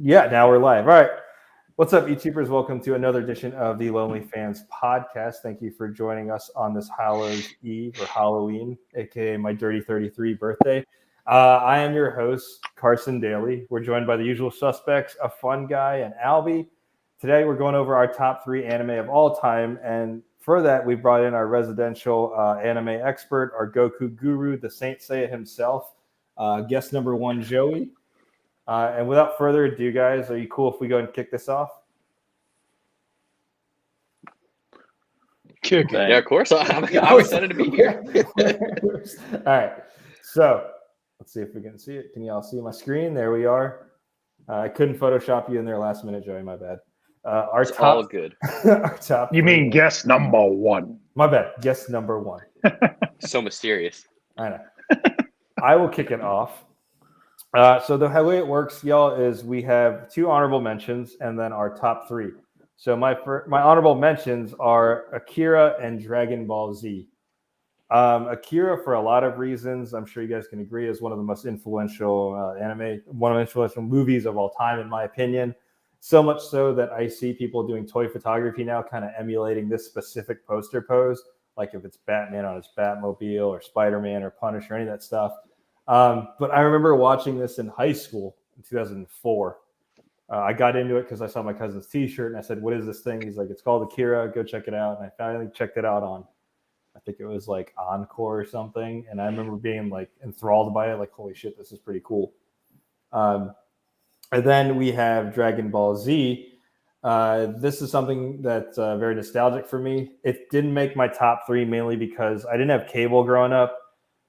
Yeah, now we're live. All right. What's up, YouTubers? Welcome to another edition of the LonelyFans Podcast. Thank you for joining us on this Hallows Eve or Halloween, aka my Dirty 33 birthday. I am your host, Carson Daly. We're joined by the usual suspects, A Fun Guy and Albie. Today, we're going over our top 3 anime of all time. And for that, we brought in our residential anime expert, our Goku guru, the Saint Seiya himself, guest number 1, Joey. And without further ado, guys, are you cool if we go and kick this off? Kick it. Yeah, of course. I'm excited to be here. All right. So let's see if we can see it. Can you all see my screen? There we are. I couldn't Photoshop you in there last minute, Joey. My bad. It's all good. Our top. You mean guest number 1? My bad. Guest number 1. So mysterious. I know. I will kick it off. So the way it works, y'all, is we have 2 honorable mentions and then our top 3. So my honorable mentions are Akira and Dragon Ball Z. Akira, for a lot of reasons, I'm sure you guys can agree, is one of the most influential one of the influential movies of all time, in my opinion. So much so that I see people doing toy photography now, kind of emulating this specific poster pose, like if it's Batman on his Batmobile or Spider-Man or Punisher, any of that stuff. But I remember watching this in high school in 2004. I got into it because I saw my cousin's T-shirt and I said, "What is this thing?" He's like, "It's called Akira. Go check it out." And I finally checked it out on, I think it was like Encore or something. And I remember being like enthralled by it, like, "Holy shit, this is pretty cool." And then we have Dragon Ball Z. This is something that's very nostalgic for me. It didn't make my top 3 mainly because I didn't have cable growing up.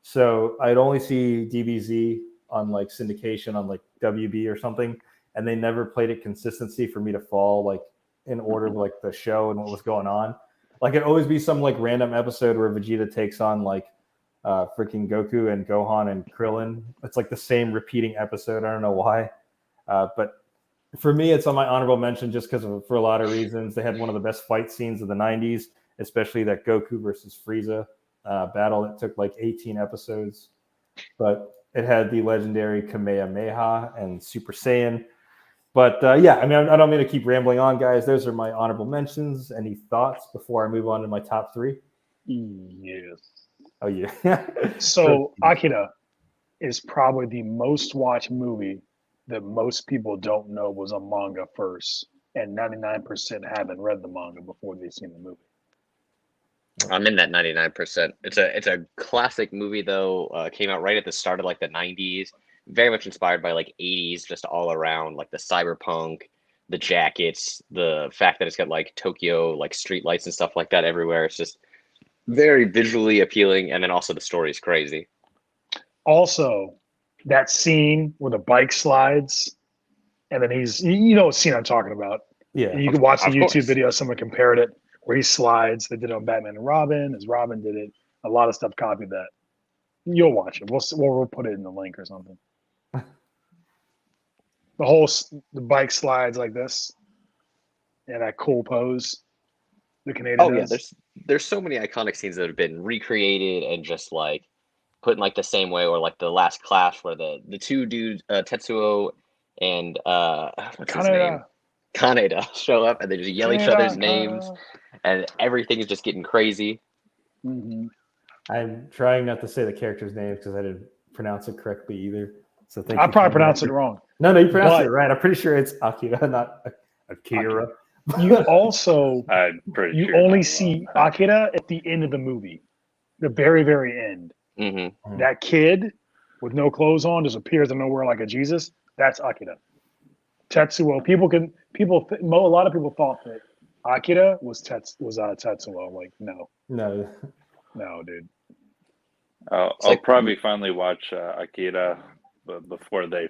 So I'd only see DBZ on like syndication on like WB or something, and they never played it consistency for me to fall like in order of like the show and what was going on. Like it'd always be some like random episode where Vegeta takes on like freaking Goku and Gohan and Krillin. It's like the same repeating episode. I don't know why, but for me, it's on my honorable mention just because for a lot of reasons. They had one of the best fight scenes of the '90s, especially that Goku versus Frieza battle that took like 18 episodes, but it had the legendary Kamehameha and Super Saiyan. But yeah, I mean, I don't mean to keep rambling on, guys. Those are my honorable mentions. Any thoughts before I move on to my top 3? Yes. Oh yeah. So Akira is probably the most watched movie that most people don't know was a manga first, and 99% haven't read the manga before they've seen the movie. I'm in that 99%. It's a classic movie though. Came out right at the start of like the 90s. Very much inspired by like 80s, just all around, like the cyberpunk, the jackets, the fact that it's got like Tokyo like street lights and stuff like that everywhere. It's just very visually appealing, and then also the story is crazy. Also, that scene where the bike slides, and then you know what scene I'm talking about. Yeah. And you can watch the Of YouTube course. video. Someone compared it where he slides. They did it on Batman and Robin, as Robin did it. A lot of stuff copied that. You'll watch it. We'll put it in the link or something. The bike slides like this, and that cool pose the Canadian Yeah, does. there's so many iconic scenes that have been recreated and just like put in like the same way, or like the last clash where the 2 dudes, Tetsuo and what's his name? Kaneda show up and they just yell each other's names, and everything is just getting crazy. Mm-hmm. I'm trying not to say the character's names because I didn't pronounce it correctly either. So thank I you. probably pronounced it wrong. No, you pronounced it right. I'm pretty sure it's Akira, not Akira. You also I'm pretty you sure only not see wrong. Akira at the end of the movie, the very, very end. Mm-hmm. That kid with no clothes on just appears out of nowhere like a Jesus. That's Akira. Tetsuo. A lot of people thought that Akira was Tetsuo. Like, no, dude. I'll probably finally watch Akira before the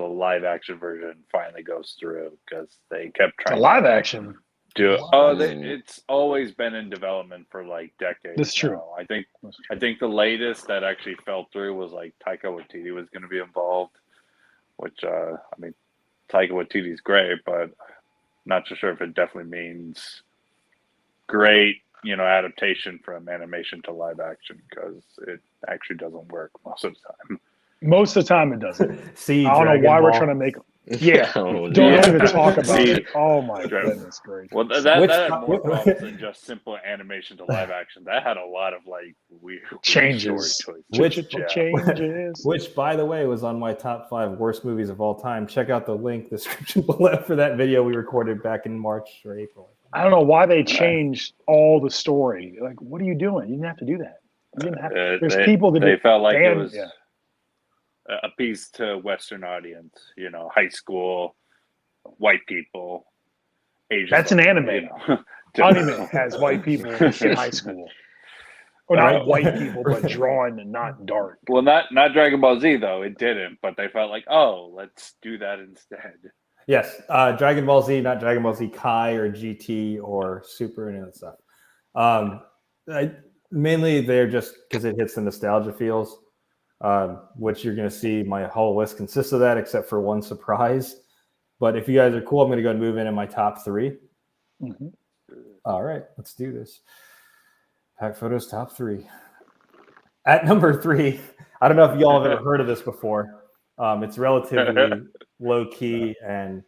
live action version finally goes through, because they kept trying The live action. do it. It's always been in development for like decades. That's true. Now. I think the latest that actually fell through was like Taika Waititi was going to be involved, which I mean, Taika Waititi's great, but not so sure if it definitely means great, adaptation from animation to live action, because it actually doesn't work most of the time. Most of the time, it doesn't. See, I don't know why Dragon we're Ball. trying to make. Yeah. Oh, Don't no. even talk about See, it. Oh my Right. goodness gracious. Well, that Which- had more problems than just simple animation to live action. That had a lot of like weird Changes. story Which- choices. Changes. Which, by the way, was on my top 5 worst movies of all time. Check out the link description below for that video we recorded back in March or April. I don't know why they changed all the story. Like, what are you doing? You didn't have to do that. You didn't have. There's people that they felt like it Dan- was yeah. a piece to Western audience. You know, high school, white people, Asian. That's an anime. You know. Anime has white people in high school. Or not Right. white people, but drawn and not dark. Well, not Dragon Ball Z though. It didn't, but they felt like, oh, let's do that instead. Yes, Dragon Ball Z, not Dragon Ball Z Kai or GT or Super and that stuff. Mainly they're just because it hits the nostalgia feels, which you're going to see my whole list consists of that except for one surprise. But if you guys are cool, I'm going to go and move in my top 3. Mm-hmm. All right, let's do this. PacPhotos top 3. At number 3, I don't know if y'all have ever heard of this before. It's relatively low key and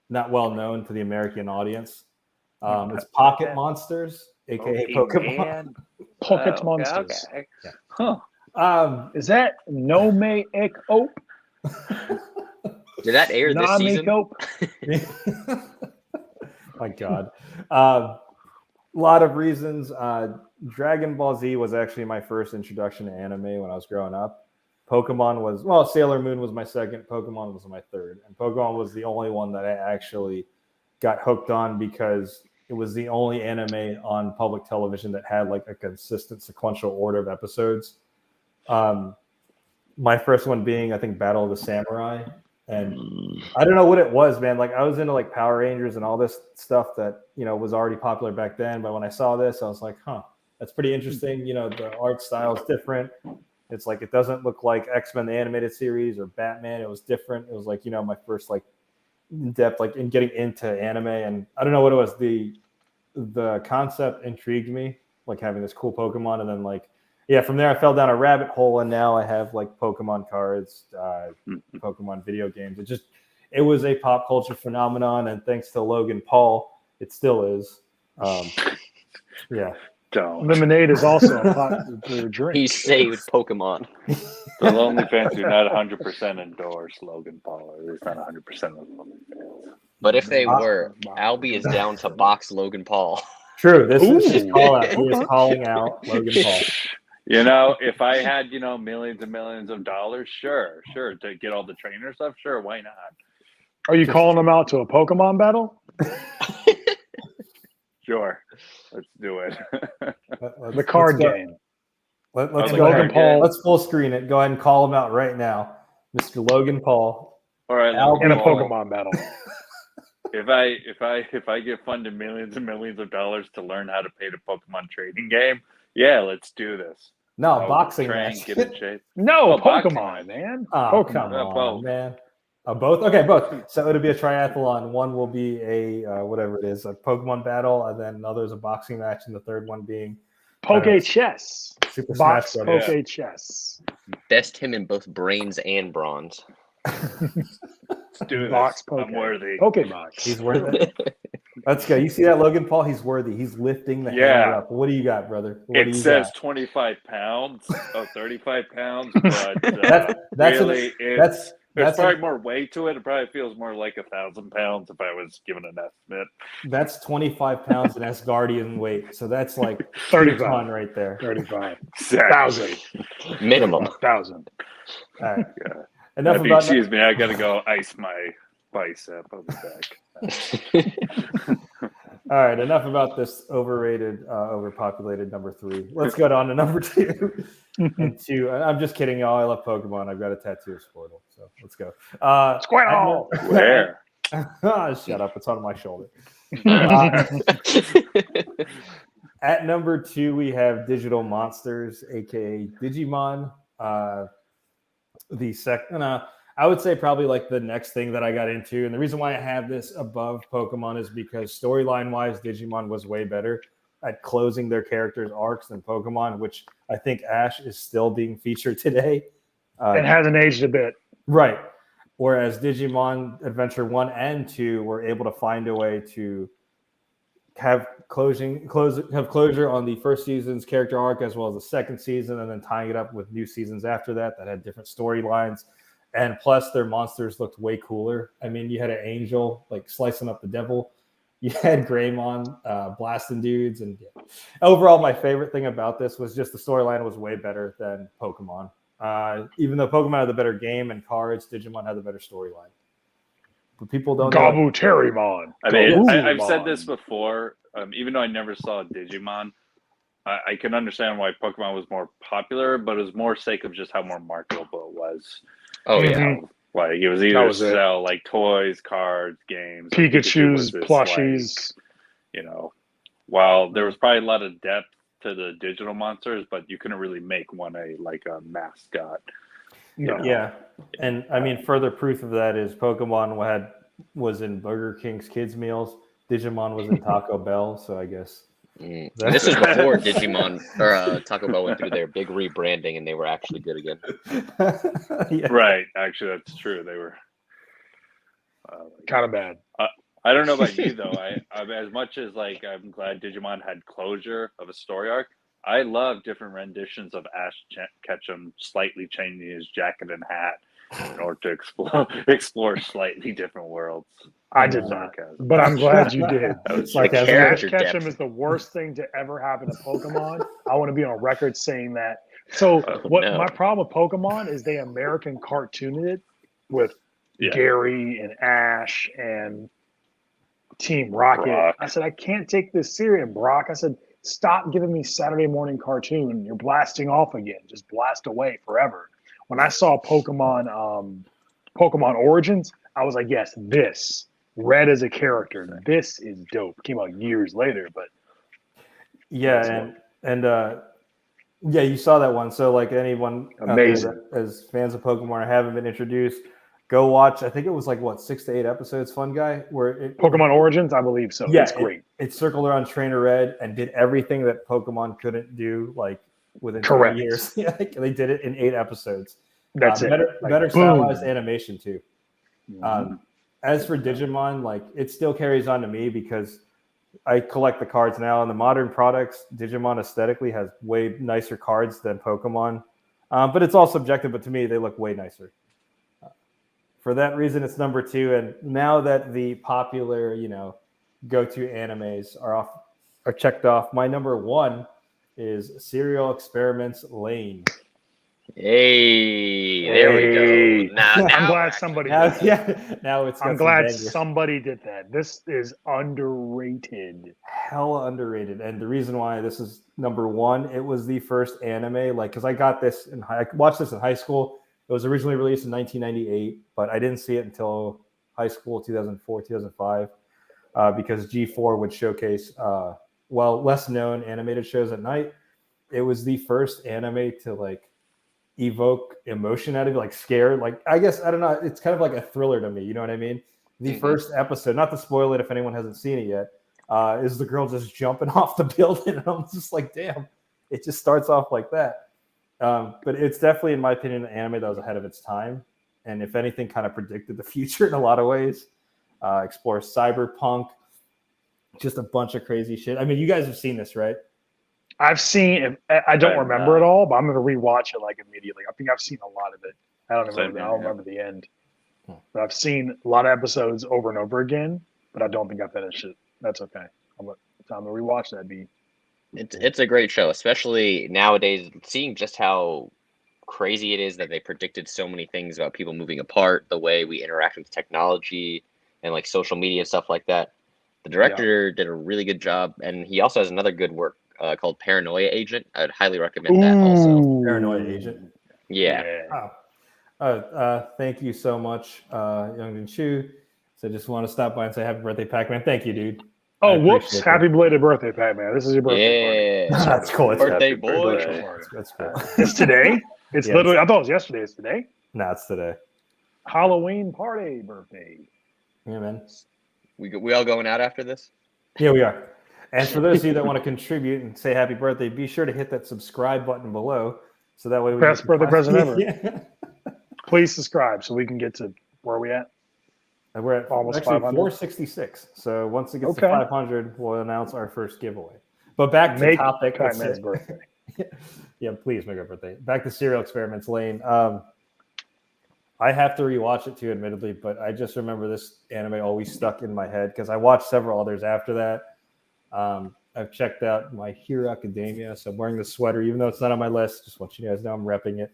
not well known to the American audience. It's Pocket Monsters, aka Pokemon. Pocket Monsters. Okay. Yeah. Is that No May Ek Ope? Did that air this Nah season? Make Ope? My God. A lot of reasons. Dragon Ball Z was actually my first introduction to anime when I was growing up. Pokemon was, well, Sailor Moon was my second. Pokemon was my third. And Pokemon was the only one that I actually got hooked on because it was the only anime on public television that had like a consistent sequential order of episodes. My first one being, I think, Battle of the Samurai. And I don't know what it was, man. Like I was into like Power Rangers and all this stuff that, you know, was already popular back then. But when I saw this, I was like, huh, that's pretty interesting. You know, the art style is different. It's like, it doesn't look like X-Men, the animated series, or Batman. It was different. It was like, you know, my first like in depth, like in getting into anime. And I don't know what it was. The concept intrigued me, like having this cool Pokemon. And then like, yeah, from there I fell down a rabbit hole, and now I have like Pokemon cards, Pokemon video games. It was a pop culture phenomenon, and thanks to Logan Paul, it still is. Yeah. Don't. Lemonade is also a popular drink. He saved Pokemon. The LonelyFans do not 100% endorse Logan Paul, or at least not 100% of the LonelyFans. But if they were, Albie is down to box Logan Paul. True. This is his Ooh. call out. He is calling out Logan Paul. You know, if I had, you know, millions and millions of dollars, sure, to get all the trainer stuff, sure, why not? Are you calling them out to a Pokemon battle? Sure, let's do it. The card go. game. Let's Oh, the go Logan ahead. Paul. Let's full screen it. Go ahead and call him out right now, Mr. Logan Paul. All right, Albie In a Paul, Pokemon battle. If I get funded millions and millions of dollars to learn how to play the Pokemon trading game, yeah, let's do this. No, I'll boxing train, match. get in shape. No, Oh, boxing. Pokemon, man. Oh, Pokemon. come on, Both. man. Both? Okay, both. So it'll be a triathlon. One will be a whatever it is, a Pokemon battle, and then another is a boxing match, and the third one being Poke chess. Super Box Smash Poke Brothers. chess. Best him in both brains and bronze. Let's do this. Box Poke. I'm worthy. Pokebox. He's worth it. Let's go. You see that, Logan Paul? He's worthy. He's lifting the Yeah. hammer up. What do you got, brother? What do It you says got? 25 pounds, 35 pounds, but That's really, that's there's that's probably a, more weight to it. It probably feels more like 1,000 pounds if I was given an estimate. that's 25 pounds in Asgardian weight. So that's like 35. 2 ton right there. 35. Exactly. 1,000. Minimum. 1,000. All right. Yeah. Enough If you about excuse me, I gotta go ice my bicep. I'll be back. All right, enough about this overrated, overpopulated number 3. Let's go on to number 2. And 2, I'm just kidding, y'all. I love Pokemon. I've got a tattoo of Squirtle, so let's go. Squirtle! Where? Shut up! It's on my shoulder. At number 2, we have Digital Monsters, aka Digimon. The second, I would say probably like the next thing that I got into, and the reason why I have this above Pokemon is because storyline-wise, Digimon was way better at closing their characters' arcs than Pokemon, which I think Ash is still being featured today. It hasn't aged a bit. Right. Whereas Digimon Adventure 1 and 2 were able to find a way to have closure on the first season's character arc as well as the second season, and then tying it up with new seasons after that had different storylines. And plus, their monsters looked way cooler. I mean, you had an angel like slicing up the devil. You had Greymon blasting dudes, and overall, my favorite thing about this was just the storyline was way better than Pokemon. Even though Pokemon had the better game and cards, Digimon had the better storyline. But people don't know. Gabuterimon. I mean, I've said this before. Even though I never saw Digimon, I can understand why Pokemon was more popular, but it was more sake of just how more marketable it was. Oh yeah. You know, like it was either sell like toys, cards, games, Pikachu's like, plushies. You know, while there was probably a lot of depth to the digital monsters, but you couldn't really make one a mascot. No. Yeah, and I mean, further proof of that is Pokemon was in Burger King's kids meals. Digimon was in Taco Bell, so I guess. This is before Digimon or Taco Bell went through their big rebranding, and they were actually good again. Yeah. Right, actually, that's true. They were kind of bad. I don't know about you though. I as much as I'm glad Digimon had closure of a story arc. I love different renditions of Ash Ketchum slightly changing his jacket and hat in order to explore slightly different worlds. I did not, but I'm glad you did. It's Like like Ash character Ketchum depth. is the worst thing to ever happen to Pokemon. I want to be on record saying that. So my problem with Pokemon is they American cartooned it with Gary and Ash and Team Rocket. Brock. I said, I can't take this serious. And Brock, I said, stop giving me Saturday morning cartoon. You're blasting off again. Just blast away forever. When I saw Pokemon Origins, I was like, yes, this. Red as a character. This is dope. Came out years later, but yeah, yeah, you saw that one. So like anyone amazing as fans of Pokemon or haven't been introduced, go watch. I think it was 6 to 8 episodes. Fun Guy, where Pokemon Origins, I believe so. Yeah, it's great. It circled around Trainer Red and did everything that Pokemon couldn't do within 20 years. Yeah, they did it in 8 episodes. That's it. Better stylized animation too. Mm-hmm. As for Digimon, it still carries on to me because I collect the cards now, and the modern products, Digimon aesthetically has way nicer cards than Pokemon. But it's all subjective, but to me, they look way nicer. For that reason, it's number 2. And now that the popular, go-to animes are checked off, my number 1 is Serial Experiments LAIN. Hey, there we go. Now, I'm glad somebody Now, did that. now it's. I'm glad somebody did that. This is underrated. Hella underrated, and the reason why this is number 1, it was the first anime. Because I got this I watched this in high school. It was originally released in 1998, but I didn't see it until high school, 2004, 2005, because G4 would showcase less known animated shows at night. It was the first anime to evoke emotion out of you, scare. I guess, I don't know, it's kind of like a thriller to me, you know what I mean? The first episode, not to spoil it if anyone hasn't seen it yet, is the girl just jumping off the building, and I'm just like, damn, it just starts off like that. But it's definitely, in my opinion, an anime that was ahead of its time, and if anything, kind of predicted the future in a lot of ways. Explores cyberpunk, just a bunch of crazy shit. I mean, you guys have seen this, right? I've seen it. I don't remember it all, but I'm going to rewatch it immediately. I think I've seen a lot of it. I don't remember the end. But I've seen a lot of episodes over and over again, but I don't think I finished it. That's okay. I'm going to rewatch that. It's a great show, especially nowadays, seeing just how crazy it is that they predicted so many things about people moving apart, the way we interact with technology and social media and stuff like that. The director did a really good job, and he also has another good work called Paranoia Agent. I'd highly recommend that also. Paranoia Agent. Yeah. Thank you so much, Youngin Chu. So I just want to stop by and say happy birthday, Pac-Man. Thank you, dude. Oh, whoops. Happy belated birthday, Pac-Man. This is your birthday party. That's cool. It's birthday boy. That's cool. It's today? It's literally, I thought it was yesterday. It's today? No, it's today. Halloween party birthday. Yeah, man. We all going out after this? Yeah, we are. And for those of you that want to contribute and say happy birthday, be sure to hit that subscribe button below. So that way we best birthday present ever. Yeah. Please subscribe so we can get to Where are we at? And we're at Almost actually 500. 466. So once it gets to Okay. 500, we'll announce our first giveaway. But back to Make topic. Kaiman's birthday. Yeah, please make our birthday. Back to Serial Experiments, LAIN. I have to rewatch it too, admittedly, but I just remember this anime always stuck in my head because I watched several others after that. I've checked out My Hero Academia, so I'm wearing the sweater, even though it's not on my list. Just want you guys to know I'm repping it.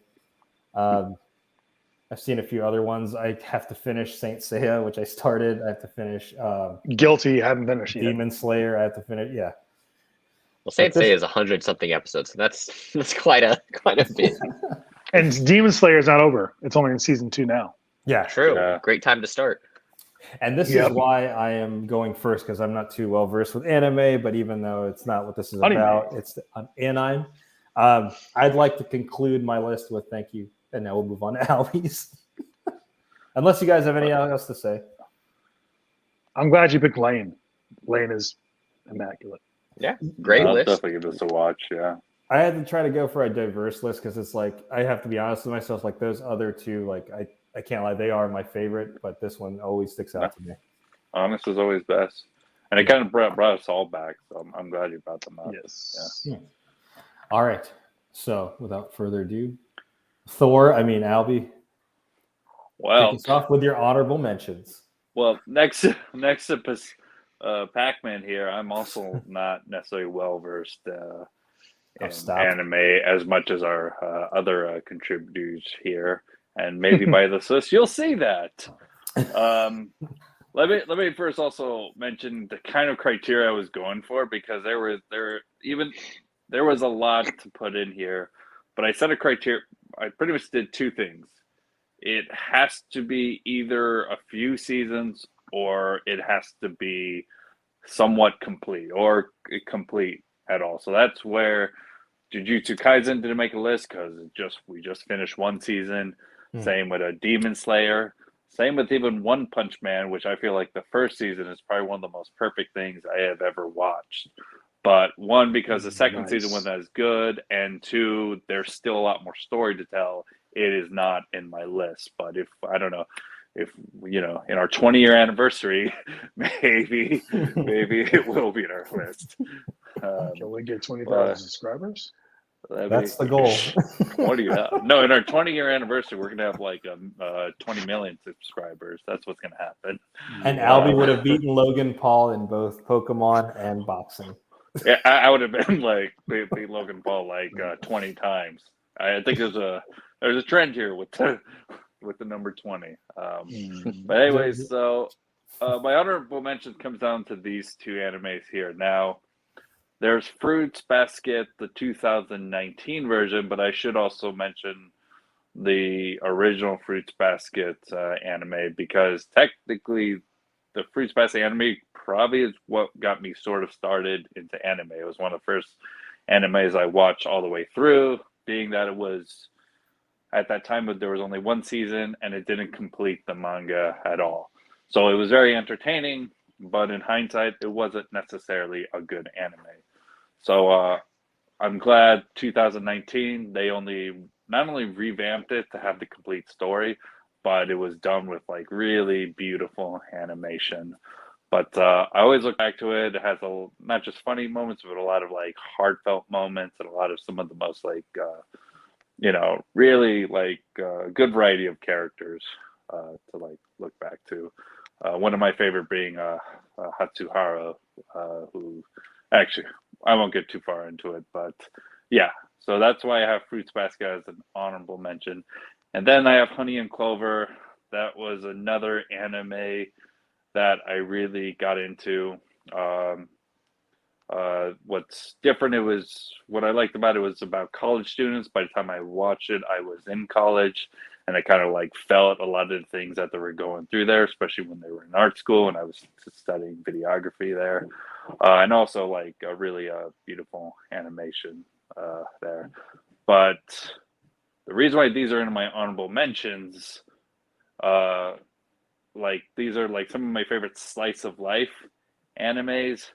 I've seen a few other ones. I have to finish Saint Seiya, which I started. I have to finish Guilty, haven't finished yet. Demon Slayer. I have to finish. Yeah. Well, Saint Seiya is 100-something episodes, so that's quite a bit. And Demon Slayer is not over. It's only in season 2 now. Yeah. True. Yeah. Great time to start. And this is why I am going first, because I'm not too well versed with anime, but even though it's not what this is about, it's anime. I'd like to conclude my list with thank you, and now we'll move on to ALBIE'S. Unless you guys have anything else to say. I'm glad you picked LAIN. LAIN is immaculate. Yeah, great I'll list. definitely give this a watch. Yeah. I had to try to go for a diverse list because it's like I have to be honest with myself. Like those other two, like I can't lie, they are my favorite, but this one always sticks out to me. Honest is always best. And it kind of brought us all back. So I'm glad you brought them up. Yes. Yeah. All right. So without further ado, Albie, Well, kick us off with your honorable mentions. well, next to Pac-Man here, I'm also not necessarily well versed in anime as much as our other contributors here, and maybe by this list you'll see that. Let me first also mention the kind of criteria I was going for, because there was a lot to put in here, but I set a criteria. I pretty much did two things. It has to be either a few seasons or it has to be somewhat complete or complete at all. So that's where Jujutsu Kaisen didn't make a list because we just finished one season. Same with a Demon Slayer. Same with even One Punch Man, which I feel like the first season is probably one of the most perfect things I have ever watched. But one, because the second season wasn't as good, and two, there's still a lot more story to tell. It is not in my list. But if in our 20-year anniversary, maybe it will be in our list. Can we get 20,000 subscribers? That's the goal. 20. No, in our 20-year anniversary, we're gonna have like 20 million subscribers. That's what's gonna happen. And Albie would have beaten Logan Paul in both Pokemon and boxing. Yeah, I would have been like beat Logan Paul like 20 times. I think there's a trend here with the number 20. But anyways, so my honorable mention comes down to these two animes here. Now, there's Fruits Basket, the 2019 version, but I should also mention the original Fruits Basket anime, because technically the Fruits Basket anime probably is what got me sort of started into anime. It was one of the first animes I watched all the way through, being that it was at that time there was only one season and it didn't complete the manga at all. So it was very entertaining, but in hindsight, it wasn't necessarily a good anime. So I'm glad 2019, they not only revamped it to have the complete story, but it was done with like really beautiful animation. But I always look back to it. It has not just funny moments, but a lot of like heartfelt moments and a lot of some of the most like, really like good variety of characters to like look back to. One of my favorite being Hatsuhara, who actually, I won't get too far into it, but yeah. So that's why I have Fruits Basket as an honorable mention. And then I have Honey and Clover. That was another anime that I really got into. What's different, what I liked about it was about college students. By the time I watched it, I was in college, and I kind of like felt a lot of the things that they were going through there, especially when they were in art school and I was studying videography there. And also like a really beautiful animation there. But the reason why these are in my honorable mentions, like these are like some of my favorite slice of life animes,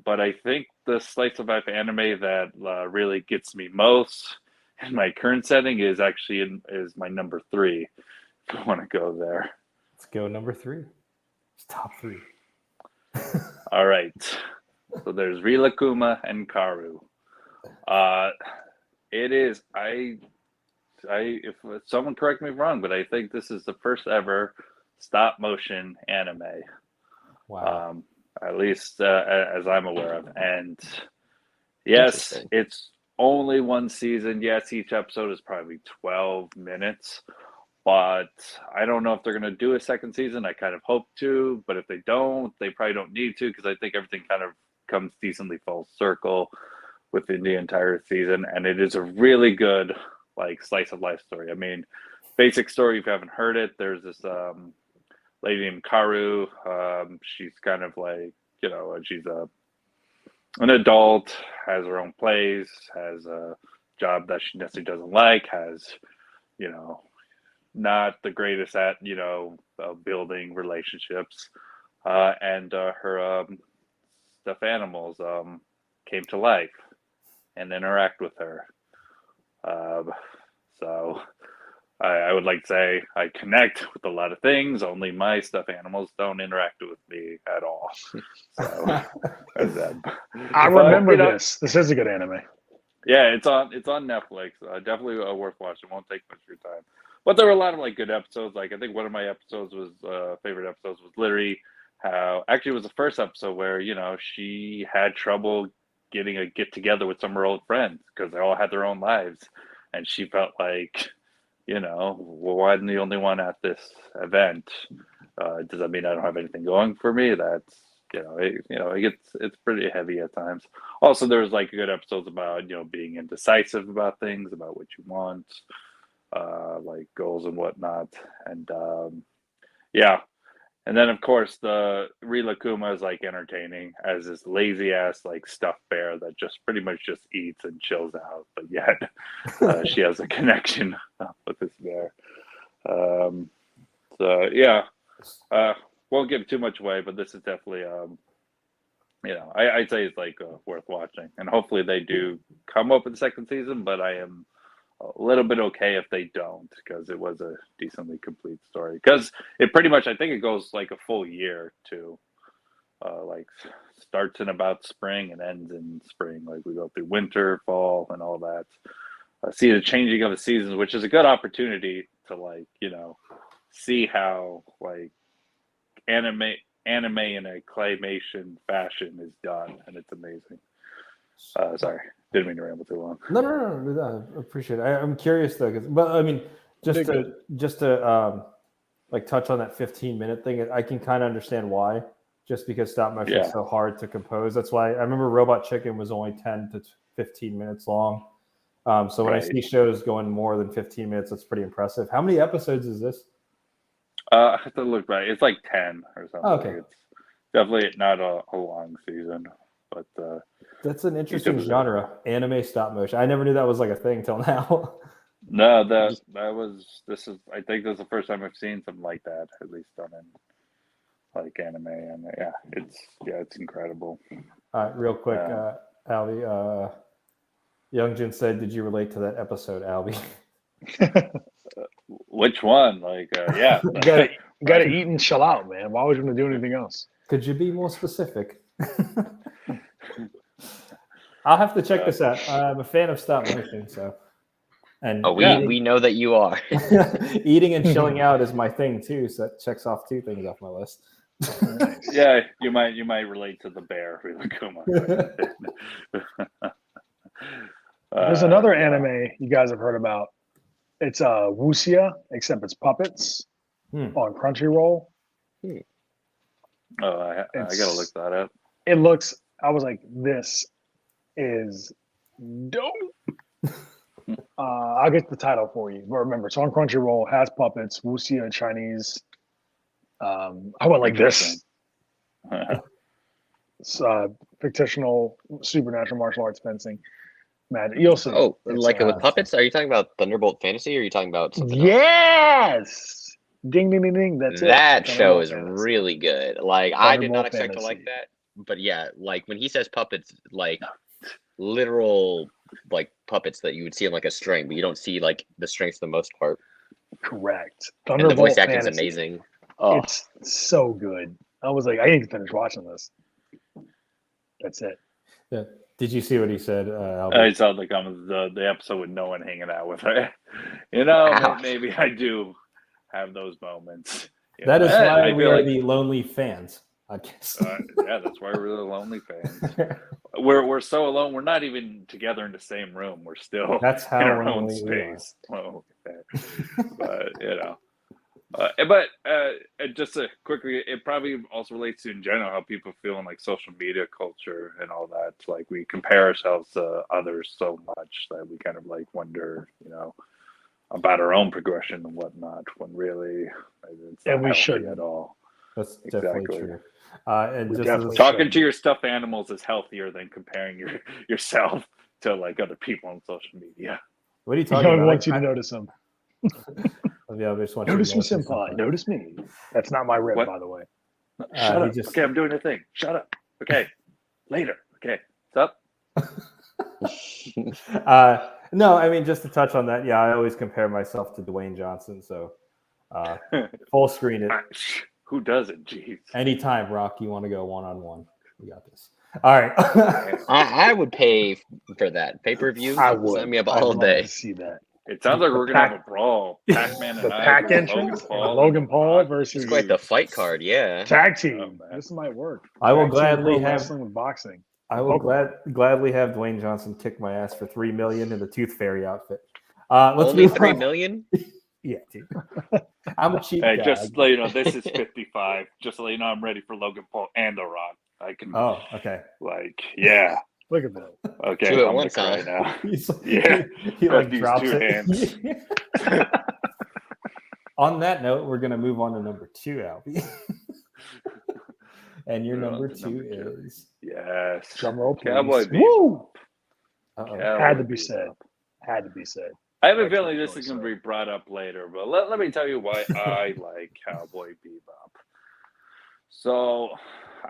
but I think the slice of life anime that really gets me most in my current setting is actually is my number 3, if you want to go there. Let's go number 3. It's top 3. All right. So there's RILAKKUMA and KAORU. It is. If someone correct me if I'm wrong, but I think this is the first ever stop motion anime. Wow. At least as I'm aware of. And yes, it's only one season. Yes, each episode is probably 12 minutes. But I don't know if they're going to do a second season. I kind of hope to. But if they don't, they probably don't need to, because I think everything kind of comes decently full circle within the entire season. And it is a really good like slice of life story. I mean, basic story, if you haven't heard it, there's this lady named KAORU. She's kind of like, she's an adult, has her own place, has a job that she necessarily doesn't like, has, not the greatest at, building relationships. And her stuffed animals came to life and interact with her. So I would like to say I connect with a lot of things. Only my stuffed animals don't interact with me at all. So I remember this. This is a good anime. Yeah, it's on Netflix. Definitely worth watching. Won't take much of your time. But there were a lot of like good episodes. Like I think one of my episodes was favorite episodes was literally how actually it was the first episode where she had trouble getting a get together with some of her old friends because they all had their own lives, and she felt like, well, why am I the only one at this event? Does that mean I don't have anything going for me? That's it's pretty heavy at times. Also, there's like good episodes about being indecisive about things, about what you want, like goals and whatnot, and yeah. And then, of course, the RILAKKUMA is like entertaining as this lazy ass like stuffed bear that just pretty much just eats and chills out, but yet she has a connection with this bear. So yeah, won't give too much away, but this is definitely I'd say it's like worth watching, and hopefully they do come up with the second season. But I am a little bit okay if they don't, because it was a decently complete story. Because it pretty much, I think it goes like a full year too. Like starts in about spring and ends in spring. Like we go through winter, fall, and all that. See the changing of the seasons, which is a good opportunity to like see how like anime in a claymation fashion is done, and it's amazing. Sorry, didn't mean to ramble too long. No, I appreciate it. I'm curious though, but I mean, just to like touch on that 15-minute thing, I can kind of understand why. Just because stop motion is so hard to compose. That's why I remember Robot Chicken was only 10 to 15 minutes long. So when I see shows going more than 15 minutes, that's pretty impressive. How many episodes is this? I have to look back. It's like 10 or something. Oh, okay. It's definitely not a long season, but that's an interesting genre, anime stop motion. I never knew that was like a thing till now. No, I think this is the first time I've seen something like that, at least done in like anime, and it's incredible. All right, real quick, Albie, Youngjin said, "Did you relate to that episode, Albie?" Which one? Like, yeah, you gotta eat and chill out, man. Why would you want to do anything else? Could you be more specific? I'll have to check this out. I'm a fan of stop motion, so. And we know that you are. Eating and chilling out is my thing too, so that checks off 2 things off my list. Yeah, you might relate to the bear, RILAKKUMA. There's another anime you guys have heard about. It's Wuxia, except it's puppets on Crunchyroll. Oh, I gotta look that up. It looks. I was like, this is dope. I'll get the title for you. But remember, it's on Crunchyroll, has puppets, Wuxia, Chinese. I went like this. It's fictional, supernatural martial arts fencing. Magic. You'll see. Oh, like with puppets? Are you talking about Thunderbolt Fantasy, or are you talking about something else? Ding, ding, ding, ding. That's that it. show is really good. Like, I did not expect to like that. But yeah, like when he says puppets, like literal like puppets that you would see on like a string, but you don't see like the strings for the most part. Correct. And the voice acting is amazing. Oh, It's so good. I was like, I need to finish watching this. That's it. Yeah. Did you see what he said, I Albie? saw the comments, the episode with no one hanging out with her. You know, Ouch. maybe I do have those moments. You That know, is and why I we feel are like, the lonely fans, I guess. yeah, that's why we're the lonely fans. We're so alone. We're not even together in the same room. We're still That's how in our own lonely we are. space. Oh, okay. But you know, but just to quickly, it probably also relates to in general how people feel in like social media culture and all that. Like we compare ourselves to others so much that we kind of like wonder, you know, about our own progression and whatnot. When really, it's not And we healthy shouldn't. at all. That's definitely Exactly. true. And We just definitely as, Talking to your stuffed animals is healthier than comparing yourself to like other people on social media. what are you He talking about? wants you to notice him. Yeah, I just want you to Notice me, notice him, senpai. Notice me. That's not my rip, What? by the way. Shut he up. just- Okay, I'm doing a thing. Shut up. Okay. Later. Okay. What's up? No, I mean, just to touch on that, yeah, I always compare myself to Dwayne Johnson. So full screen it. Who doesn't? Jeez. Anytime, Rock, you want to go one-on-one. We got this. All right. I would pay for that pay-per-view. I would. Sign me up I'd all love day. to see that. It sounds like The we're gonna have Pac- a brawl. Pac-Man and The I Pac versus entrance, Logan Logan Paul Rock. versus It's quite the fight card, yeah. tag team. Oh, man. This might work. I will Tag team gladly pro have- wrestling with boxing. I will Pokemon. gladly have Dwayne Johnson kick my ass for $3 million in the Tooth Fairy outfit. Let's Only move 3 on. million? Yeah, dude. I'm a cheap Hey, guy. just to let you know, this is 55. Just to let you know, I'm ready for Logan Paul and The Rock. I can, Oh, okay. like, yeah. Look at that. Okay, Two at I'm once, gonna huh? cry now. He's, Yeah. he Got like these drops two it. hands. On that note, we're gonna move on to number 2, Albie. And your We're on number to 2 number 2. is Yes. Drum roll, please. Cowboy Bebop. Woo! uh-oh. Had to be said. Had to be said. I have a Excellent feeling this is choice, going to sir. be brought up later, but let me tell you why I like Cowboy Bebop. So,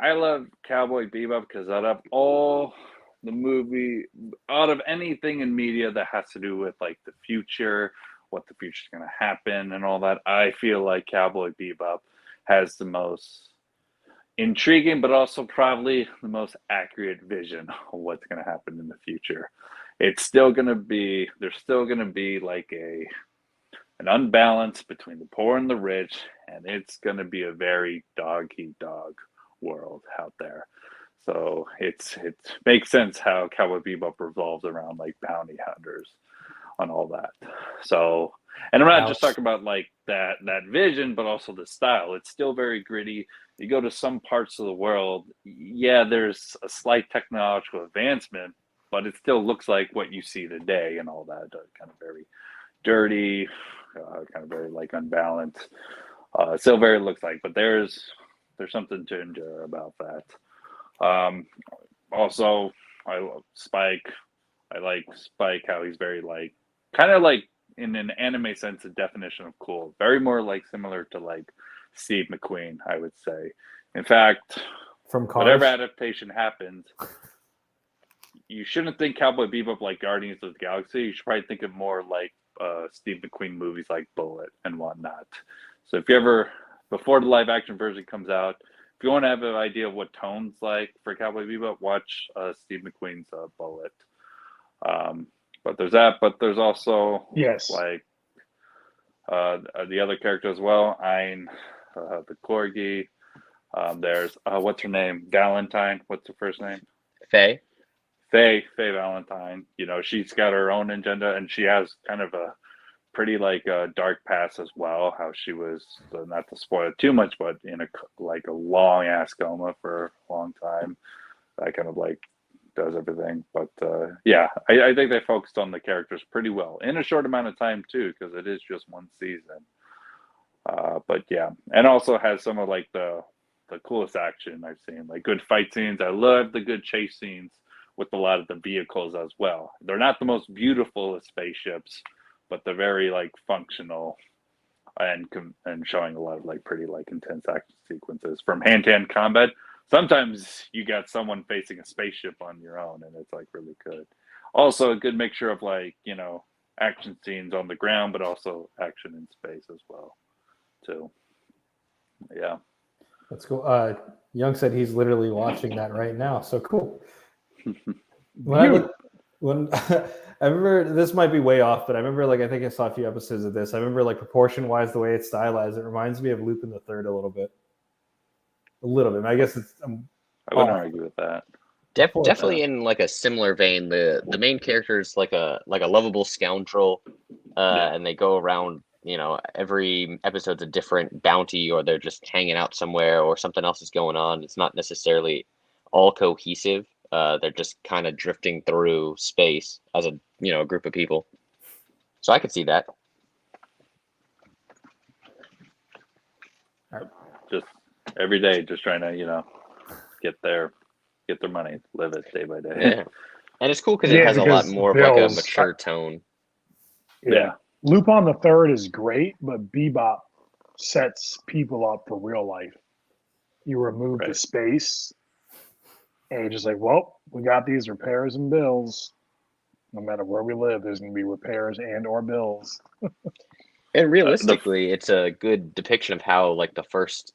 I love Cowboy Bebop because out of all the movie, out of anything in media that has to do with like the future, what the future is going to happen and all that, I feel like Cowboy Bebop has the most intriguing, but also probably the most accurate vision of what's going to happen in the future. It's still going to be, there's still going to be like an unbalance between the poor and the rich, and it's going to be a very dog-eat-dog world out there. So it makes sense how Cowboy Bebop revolves around like bounty hunters and all that. So, and I'm not just talking about like that vision, but also the style. It's still very gritty. You go to some parts of the world, yeah, there's a slight technological advancement, but it still looks like what you see today and all that. Kind of very dirty, kind of very like unbalanced. Still very looks like, but there's something to endure about that. Also, I love Spike. I like Spike, how he's very like, kind of like in an anime sense, a definition of cool. Very more like similar to like Steve McQueen, I would say. In fact, From Cars. whatever adaptation happens, you shouldn't think Cowboy Bebop like Guardians of the Galaxy. You should probably think of more like Steve McQueen movies like Bullet and whatnot. So if you ever, before the live action version comes out, if you want to have an idea of what tone's like for Cowboy Bebop, watch Steve McQueen's Bullet. But there's that, but there's also like the other character as well, Ayn, the Corgi. There's what's her name? Valentine. What's her first name? Faye Valentine. You know, she's got her own agenda, and she has kind of a pretty like dark past as well. How she was, not to spoil it too much, but in a long ass coma for a long time. That kind of like does everything. But yeah, I think they focused on the characters pretty well in a short amount of time too, because it is just one season. But yeah, and also has some of like the coolest action I've seen, like good fight scenes. I love the good chase scenes with a lot of the vehicles as well. They're not the most beautiful of spaceships, but they're very like functional and showing a lot of like pretty like intense action sequences from hand-to-hand combat. Sometimes you got someone facing a spaceship on your own, and it's like really good. Also, a good mixture of like, you know, action scenes on the ground, but also action in space as well, too. Yeah. That's cool. Young said he's literally watching that right now. So cool. When I remember, this might be way off, but I remember, like, I think I saw a few episodes of this. I remember, like, proportion wise, the way it's stylized, it reminds me of Lupin the Third a little bit. I guess it's. I wouldn't argue with that. Definitely in like a similar vein. The main character is like a lovable scoundrel, and they go around. You know, every episode's a different bounty, or they're just hanging out somewhere, or something else is going on. It's not necessarily all cohesive. They're just kind of drifting through space as a group of people. So I could see that. Just every day, just trying to get their money, live it day by day. Yeah, and it's cool because it has a lot more of like a mature tone. Yeah. Lupin the Third is great, but Bebop sets people up for real life. You remove the space, and you're just like, well, we got these repairs and bills. No matter where we live, there's going to be repairs and or bills. And realistically, it's a good depiction of how like the first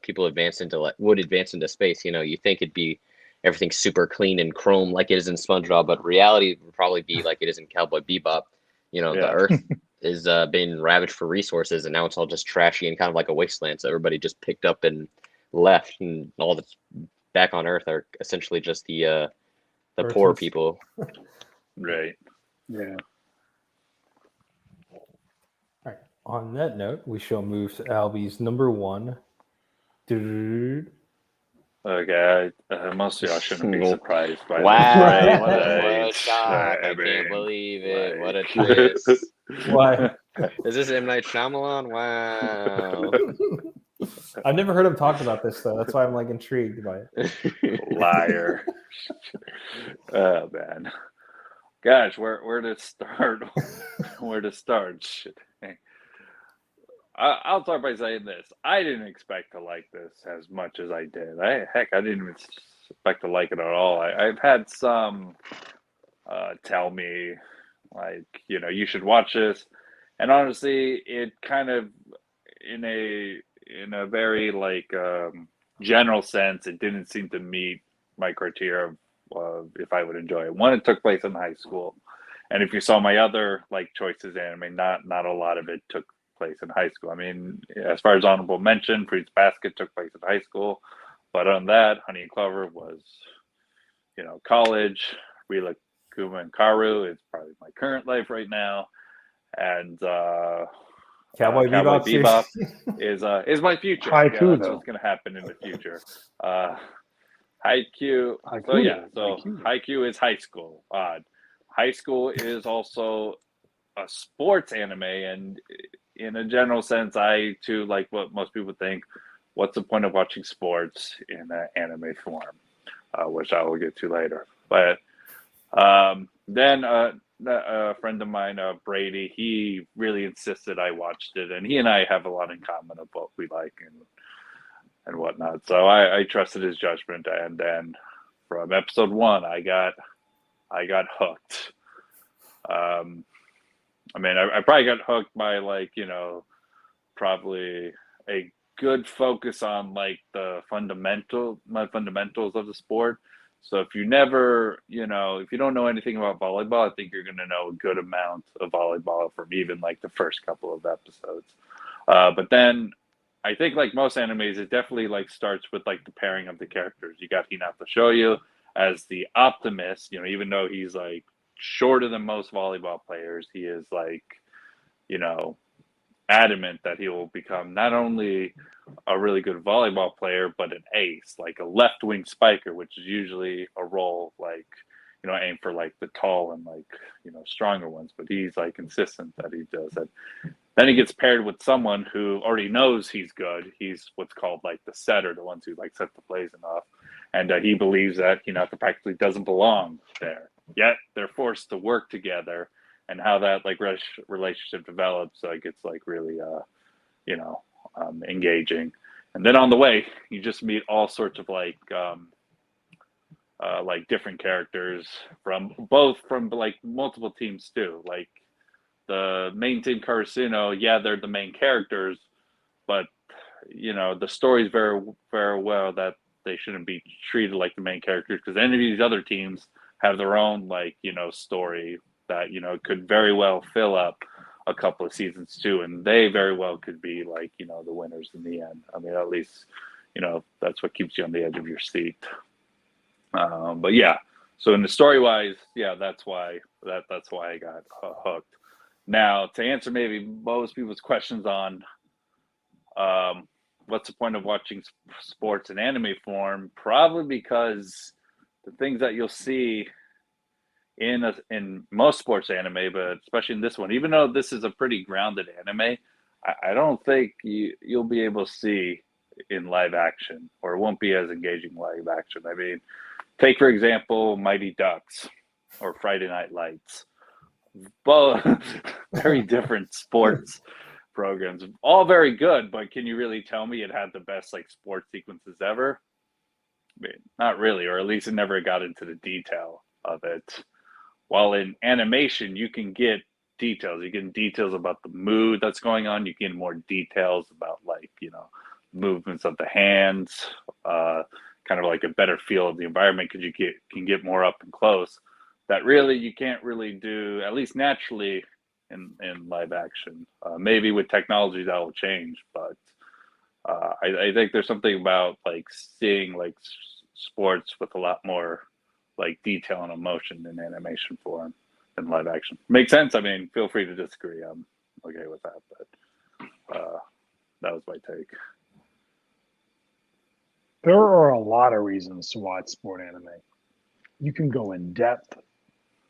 people would advance into space. You know, you think it'd be everything super clean and chrome like it is in SpongeBob, but reality would probably be like it is in Cowboy Bebop. You know, the Earth is being ravaged for resources, and now it's all just trashy and kind of like a wasteland. So everybody just picked up and left, and all that's back on Earth are essentially just the poor people. Right. Yeah. All right. On that note, we shall move to Albie's number one. Dude. Okay, most of y'all shouldn't be surprised by wow, what a shock. I can't believe it. What a twist. Why? Is this M. Night Shyamalan? Wow. I've never heard him talk about this, though. That's why I'm like intrigued by it. Liar. Oh, man. Gosh, where to start? Where to start? Shit. I'll start by saying this. I didn't expect to like this as much as I did. I didn't even expect to like it at all. I've had some tell me, like, you should watch this. And honestly, it kind of, in a very, like, general sense, it didn't seem to meet my criteria of if I would enjoy it. One, it took place in high school. And if you saw my other, like, choices anime, not a lot of it took place in high school. I mean, as far as honorable mention, Fruits Basket took place in high school, but on that, Honey and Clover was, college. RILAKKUMA and KAORU is probably my current life right now, and Cowboy Bebop is my future. HAIKYU, that's what's going to happen in the future. HAIKYU. HAIKYU is high school. High school is also a sports anime, and in a general sense, I too, like what most people think, what's the point of watching sports in an anime form, which I will get to later. But then a friend of mine, Brady, he really insisted I watched it, and he and I have a lot in common of what we like and whatnot. So I trusted his judgment, and then from episode 1, I got hooked. I mean, I probably got hooked by, like, probably a good focus on, like, the fundamentals of the sport. So if you never, if you don't know anything about volleyball, I think you're going to know a good amount of volleyball from even, like, the first couple of episodes. But then I think, like most animes, it definitely, like, starts with, like, the pairing of the characters. You got Hinata Shoyu as the optimist, even though he's, like, shorter than most volleyball players, he is, like, adamant that he will become not only a really good volleyball player, but an ace, like a left wing spiker, which is usually a role, like, aimed for, like, the tall and, like, stronger ones. But he's, like, insistent that he does it. Then he gets paired with someone who already knows he's good. He's what's called, like, the setter, the ones who, like, set the plays enough. And he believes that Hinata practically doesn't belong there. Yet they're forced to work together, and how that, like, relationship develops gets, like, really engaging. And then on the way, you just meet all sorts of, like different characters from like multiple teams too. Like the main team, Karasuno, they're the main characters, but the story's very, very well that they shouldn't be treated like the main characters, because any of these other teams have their own story that could very well fill up a couple of seasons too, and they very well could be the winners in the end. I mean, at least that's what keeps you on the edge of your seat. But yeah, so in the story wise, yeah, that's why I got hooked. Now, to answer maybe most people's questions on what's the point of watching sports in anime form, probably because the things that you'll see in most sports anime, but especially in this one, even though this is a pretty grounded anime, I don't think you'll be able to see in live action, or it won't be as engaging live action. I mean, take for example Mighty Ducks or Friday Night Lights. Both very different sports programs, all very good, but can you really tell me it had the best sports sequences ever? I mean, not really, or at least it never got into the detail of it. While in animation, you can get details. You get details about the mood that's going on. You get more details about movements of the hands, kind of a better feel of the environment, because you can get more up and close. That really you can't really do, at least naturally, in live action. Maybe with technology that will change, but I think there's something about seeing sports with a lot more detail and emotion in animation form than live action. Makes sense. I mean, feel free to disagree. I'm okay with that, but that was my take. There are a lot of reasons to watch sport anime. You can go in depth.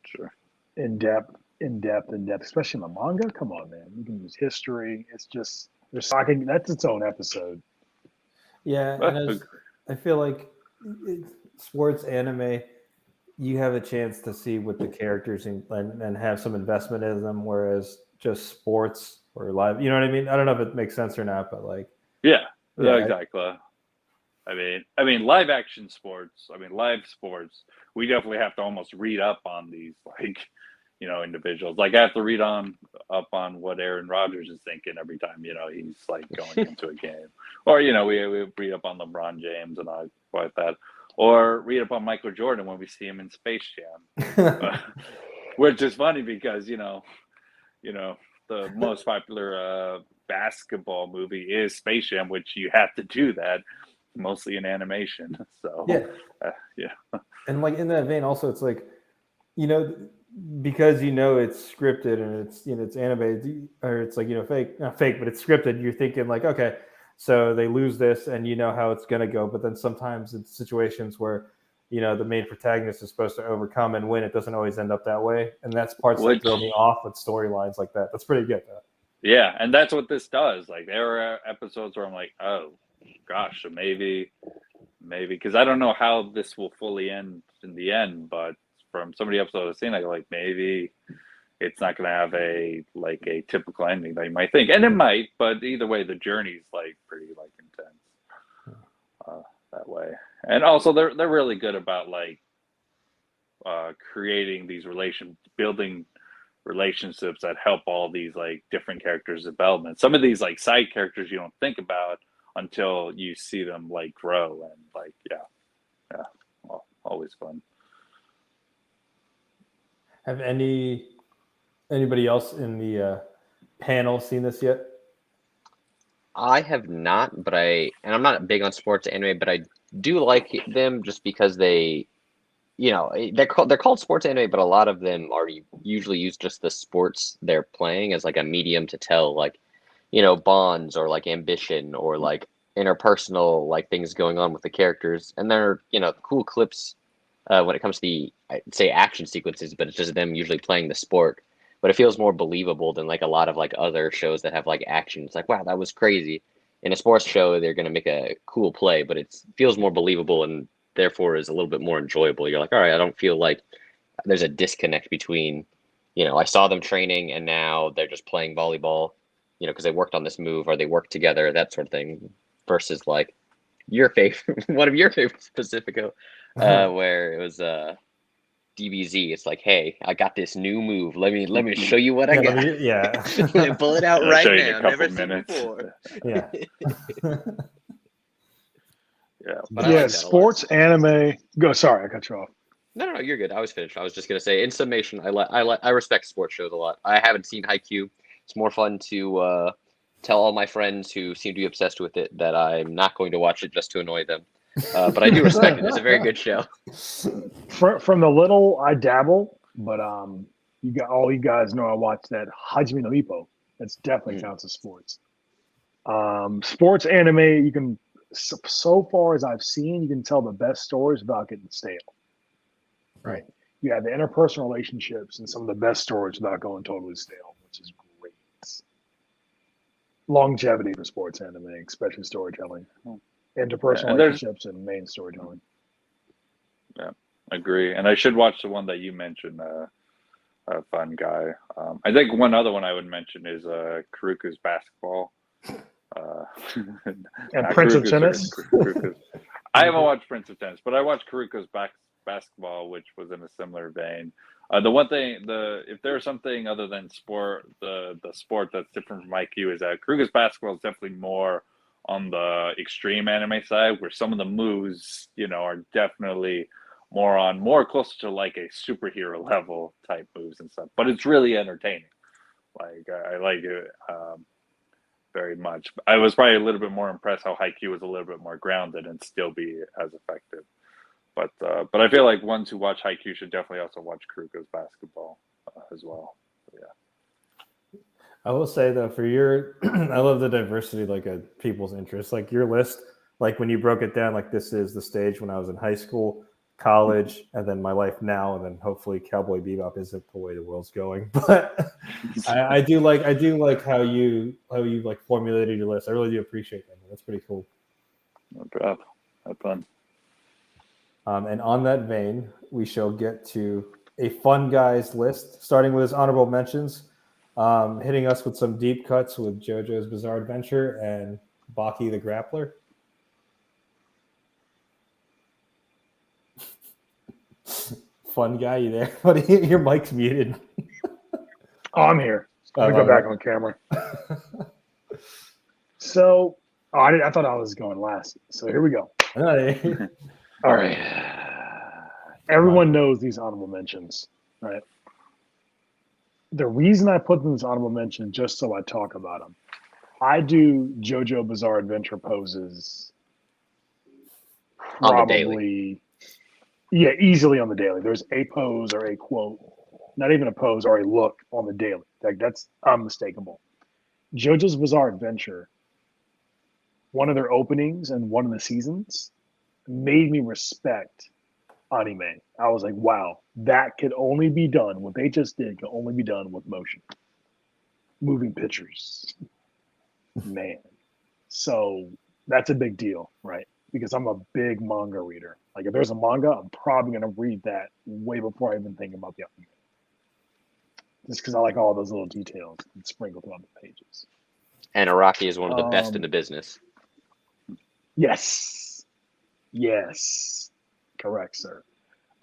Sure. In depth, especially in the manga. Come on, man. You can use history. It's just, that's its own episode. Yeah, and I feel like sports anime, you have a chance to see what the characters and have some investment in them, whereas just sports or live, you know what I mean? I don't know if it makes sense or not, but yeah, exactly. I mean, live action sports. I mean, live sports. We definitely have to almost read up on these, individuals. I have to read up on what Aaron Rodgers is thinking every time, he's going into a game, or we read up on LeBron James and all like that, or read up on Michael Jordan when we see him in Space Jam, which is funny because the most popular basketball movie is Space Jam, which you have to do that. Mostly in animation, so yeah. And in that vein, also, it's because it's scripted and it's animated, or it's fake, not fake, but it's scripted. You're thinking okay, so they lose this, and how it's gonna go. But then sometimes it's situations where the main protagonist is supposed to overcome and win. It doesn't always end up that way, and that's parts that throw me off with storylines like that. That's pretty good, though. Yeah, and that's what this does. There are episodes where I'm oh gosh, so maybe because I don't know how this will fully end in the end, but from some of the episodes I've seen, I go maybe it's not going to have a typical ending that you might think, and it might, but either way, the journey's pretty intense that way. And also, they're really good about creating these building relationships that help all these different characters' development. Some of these side characters you don't think about until you see them grow, and yeah, always fun. Have anybody else in the panel seen this yet? I have not, but I'm not big on sports anime, but I do like them just because they're called sports anime, but a lot of them are usually use just the sports they're playing as a medium to tell bonds or ambition or interpersonal things going on with the characters. And they're cool clips when it comes to the, I'd say, action sequences, but it's just them usually playing the sport. But it feels more believable than a lot of other shows that have action. It's wow, that was crazy. In a sports show, they're going to make a cool play, but it feels more believable and therefore is a little bit more enjoyable. You're all right, I don't feel there's a disconnect between I saw them training and now they're just playing volleyball because they worked on this move or they worked together, that sort of thing, versus your favorite, one of your favorites, Pacifico, where it was DBZ. It's like, hey, I got this new move. Let me show you what I Yeah, got. yeah. Pull it out I'll right show you in a now. couple Never seen minutes. before. Yeah. Yeah. But I Yeah, like that a lot. sports, anime. Go. Sorry, I cut you off. No, you're good. I was finished. I was just gonna say, in summation, I respect sports shows a lot. I haven't seen HAIKYU. It's more fun to tell all my friends who seem to be obsessed with it that I'm not going to watch it just to annoy them. But I do respect it. It's a very good show. From the little I dabble, but you guys know I watched that Hajime no Ippo. That's definitely counts as sports. Sports anime, you can so far as I've seen, you can tell the best stories without getting stale. Right. You have the interpersonal relationships and some of the best stories without going totally stale, which is great. Longevity for sports anime, especially storytelling. Interpersonal relationships and main storytelling. Yeah, agree. And I should watch the one that you mentioned, Fun Guy. I think one other one I would mention is Karuka's Basketball. And Prince of Tennis. I haven't watched Prince of Tennis, but I watched Karuka's Basketball, which was in a similar vein. The one thing, if there's something other than sport, the sport that's different from IQ is that Karuka's Basketball is definitely more on the extreme anime side, where some of the moves, are definitely more closer to like a superhero level type moves and stuff. But it's really entertaining. Like I like it very much. I was probably a little bit more impressed how HAIKYU was a little bit more grounded and still be as effective. But I feel like ones who watch HAIKYU should definitely also watch Karuka's Basketball as well. So, yeah. I will say though, for your, I love the diversity, like people's interests, like your list, like when you broke it down, like this is the stage when I was in high school, college, and then my life now, and then hopefully Cowboy Bebop isn't the way the world's going. But I do like how you like formulated your list. I really do appreciate that. That's pretty cool. No problem. Have fun. And on that vein, we shall get to a fun guys list, starting with his honorable mentions, hitting us with some deep cuts with JoJo's Bizarre Adventure and Baki the Grappler. Fun guy, you there? Buddy, your mic's muted. Oh, I'm here. I'm gonna go back on camera. So, I thought I was going last. So here we go. All right. Everyone knows these honorable mentions, right? The reason I put them as honorable mention just so I talk about them. I do JoJo Bizarre Adventure poses probably, yeah, easily on the daily. There's a pose or a quote, not even a pose or a look on the daily. Like that's unmistakable. JoJo's Bizarre Adventure, one of their openings and one of the seasons made me respect anime. I was like, wow, that could only be done. What they just did could only be done with motion. Moving pictures. Man. So that's a big deal, right? Because I'm a big manga reader. Like if there's a manga, I'm probably going to read that way before I even think about the anime. Just because I like all those little details sprinkled throughout the pages. And Araki is one of the best in the business. Yes. Yes. Correct, sir.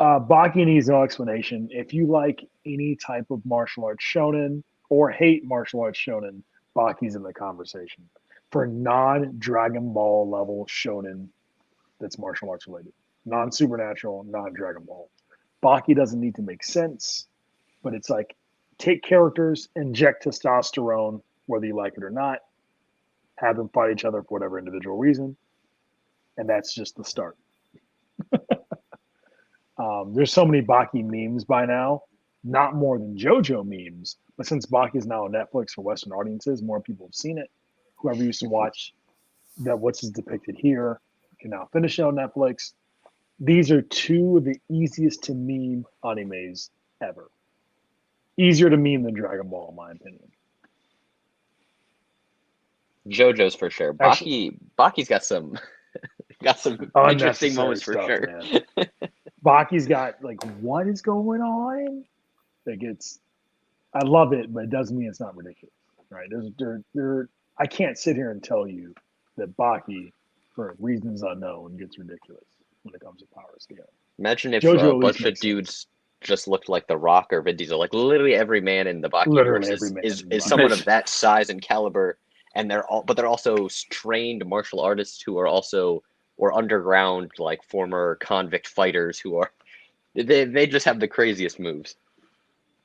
Baki needs no explanation. If you like any type of martial arts shonen or hate martial arts shonen, Baki's in the conversation. For non-Dragon Ball level shonen that's martial arts related. Non-supernatural, non-Dragon Ball. Baki doesn't need to make sense, but it's like take characters, inject testosterone, whether you like it or not, have them fight each other for whatever individual reason, and that's just the start. There's so many Baki memes by now, not more than JoJo memes, but since Baki is now on Netflix for Western audiences, more people have seen it. Whoever used to watch that what's is depicted here can now finish it on Netflix. These are two of the easiest to meme animes ever. Easier to meme than Dragon Ball, in my opinion. JoJo's for sure. Baki's got some interesting moments for sure. Baki's got like, what is going on? Like I love it, but it doesn't mean it's not ridiculous, right? I can't sit here and tell you that Baki, for reasons unknown, gets ridiculous when it comes to power scale. Imagine if JoJo a bunch of dudes just looked like The Rock or Vin Diesel. Like literally every man in the Baki Literally universe every man is in the Baki. someone of that size and caliber, and they're also trained martial artists who are also or underground like former convict fighters who are they just have the craziest moves.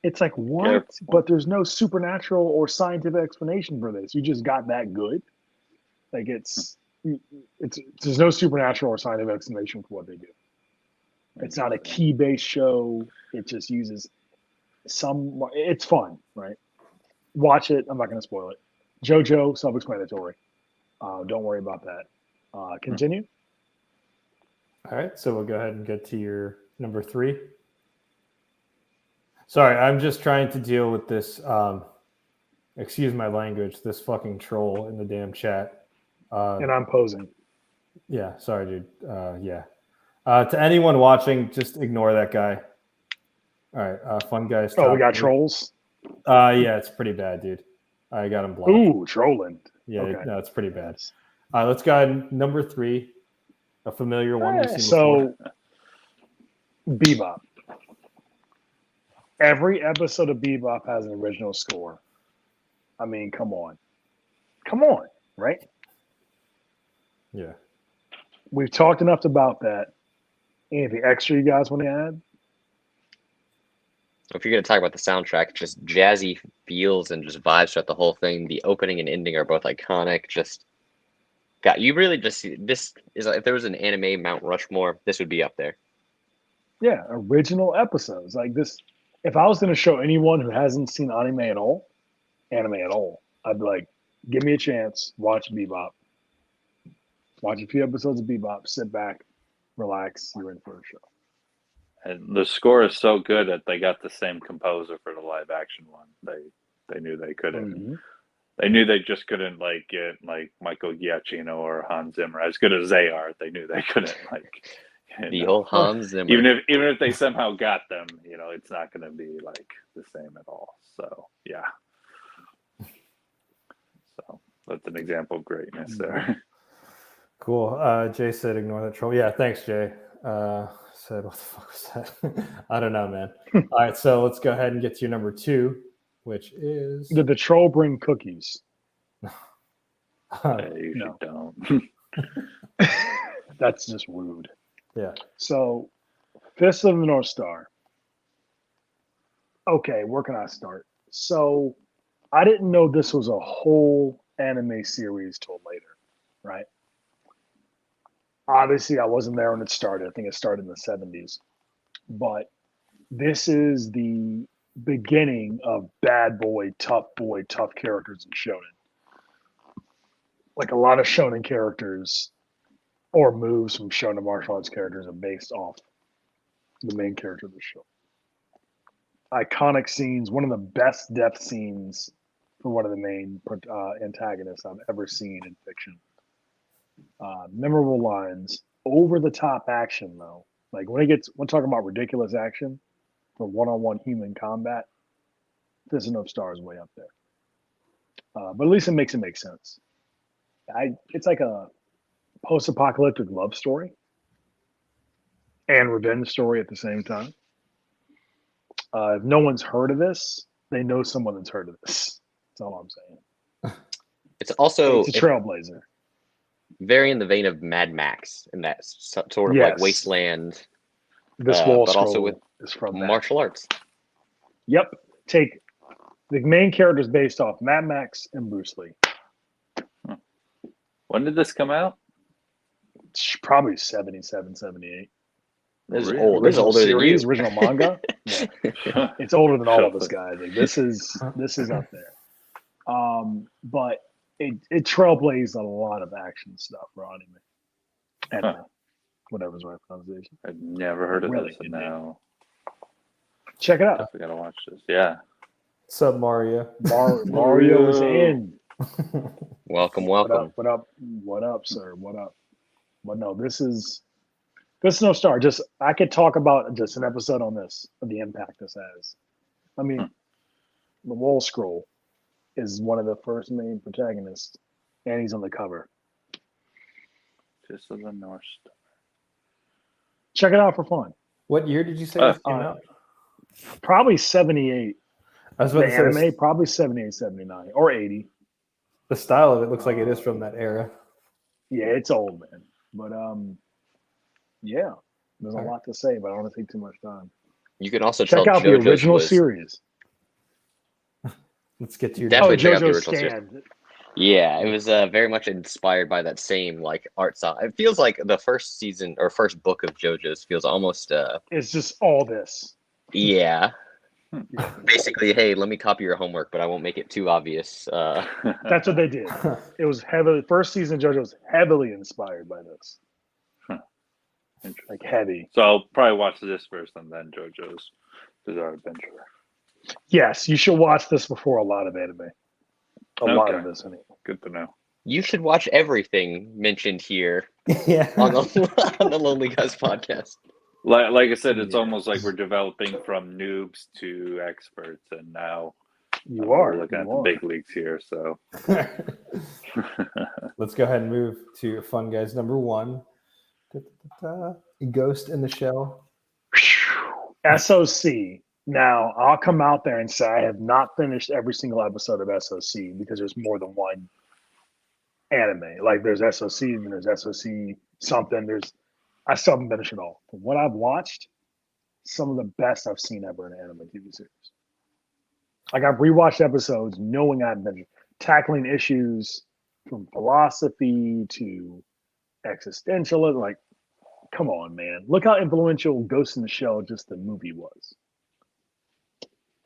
It's like, what? But there's no supernatural or scientific explanation for this. You just got that good. Like it's there's no supernatural or scientific explanation for what they do. It's not a key-based show. It just uses it's fun, right? Watch it. I'm not going to spoil it. JoJo, self-explanatory. Don't worry about that. Continue. All right, so we'll go ahead and get to your number 3. Sorry, I'm just trying to deal with this. Excuse my language. This fucking troll in the damn chat. And I'm posing. Yeah, sorry, dude. Yeah. To anyone watching, just ignore that guy. All right, fun guys. Oh, we got trolls. Yeah, it's pretty bad, dude. I got him blocked. Ooh, trolling. Yeah, okay. No, it's pretty bad. Let's go ahead. Number 3, a familiar one we've seen before. Bebop. Every episode of Bebop has an original score. I mean, come on, right? Yeah. We've talked enough about that. Anything extra you guys want to add? If you're going to talk about the soundtrack, just jazzy feels and just vibes throughout the whole thing. The opening and ending are both iconic. You really just see this is if there was an anime Mount Rushmore, this would be up there. Yeah, original episodes like this. If I was going to show anyone who hasn't seen anime at all, I'd be like, give me a chance, watch Bebop. Watch a few episodes of Bebop, sit back, relax, you're in for a show. And the score is so good that they got the same composer for the live action one. They knew they couldn't. Mm-hmm. They knew they just couldn't like get like Michael Giacchino or Hans Zimmer as good as they are. They knew they couldn't like the whole Hans Zimmer. Even if they somehow got them, it's not going to be like the same at all. So yeah. So that's an example of greatness there. Cool. Jay said ignore that troll. Yeah, thanks, Jay. Said what the fuck was that? I don't know, man. All right, so let's go ahead and get to your number 2, which is Did the troll bring cookies? You No. don't. That's just rude. Yeah. So, Fist of the North Star. Okay, where can I start? So, I didn't know this was a whole anime series till later, right? Obviously, I wasn't there when it started. I think it started in the 70s. But this is the beginning of bad boy, tough characters in shonen. Like a lot of shonen characters or moves from shonen martial arts characters are based off the main character of the show. Iconic scenes, one of the best death scenes for one of the main antagonists I've ever seen in fiction. Memorable lines, over the top action though. Like when talking about ridiculous action for one-on-one human combat, Fist of North Star is way up there. But at least it makes sense. It's like a post-apocalyptic love story and revenge story at the same time. If no one's heard of this, they know someone that's heard of this. That's all I'm saying. It's also it's a trailblazer. Very in the vein of Mad Max in that sort of like wasteland. This wall but also with is from martial arts. Yep. Take the main characters based off Mad Max and Bruce Lee. When did this come out? Probably 77, 78. This is old. This is older than you. Original manga. Yeah. It's older than all of us guys. Like, this is up there. But it trailblazed a lot of action stuff for anime. Whatever's right pronunciation. I've never heard of Really this. Now check it out. I gotta watch this. Yeah. What's up, Mario? Mario's in. Welcome. What up, sir? What up? But no, this is no star. Just I could talk about just an episode on this, of the impact this has. I mean, the Wall Scroll is one of the first main protagonists, and he's on the cover. Fist of the North Star. Check it out for fun. What year did you say this came out? Probably 78. I was about The to say anime, probably 78, 79, or 80. the style of it looks like it is from that era. Yeah, it's old, man. But yeah, there's a All right. lot to say, but I don't want to take too much time. You can also Check tell out the JoJo's original was series. Let's get to your Definitely check out the JoJo's original series. Scanned. Yeah, it was very much inspired by that same like art style. It feels like the first season or first book of JoJo's feels almost It's just all this. yeah. Basically, hey, let me copy your homework, but I won't make it too obvious. That's what they did. It was heavily. First season JoJo was heavily inspired by this. Like heavy. So I'll probably watch this first and then JoJo's Bizarre Adventure. Yes, you should watch this before a lot of anime. A lot Okay. of this anime. Good to know. You should watch everything mentioned here Yeah. on the on the Lonely Guys podcast. Like I said, it's Yeah. almost like we're developing from noobs to experts, and now You are. we're looking you at are. the big leagues here. So Let's go ahead and move to Fun Guys number 1. Ghost in the Shell. SOC. Now, I'll come out there and say I have not finished every single episode of SOC because there's more than one anime. Like there's SOC and there's SOC something. I still haven't finished it all. From what I've watched, some of the best I've seen ever in an anime TV series. Like I've rewatched episodes knowing I've been tackling issues from philosophy to existential. Like, come on, man. Look how influential Ghost in the Shell just the movie was.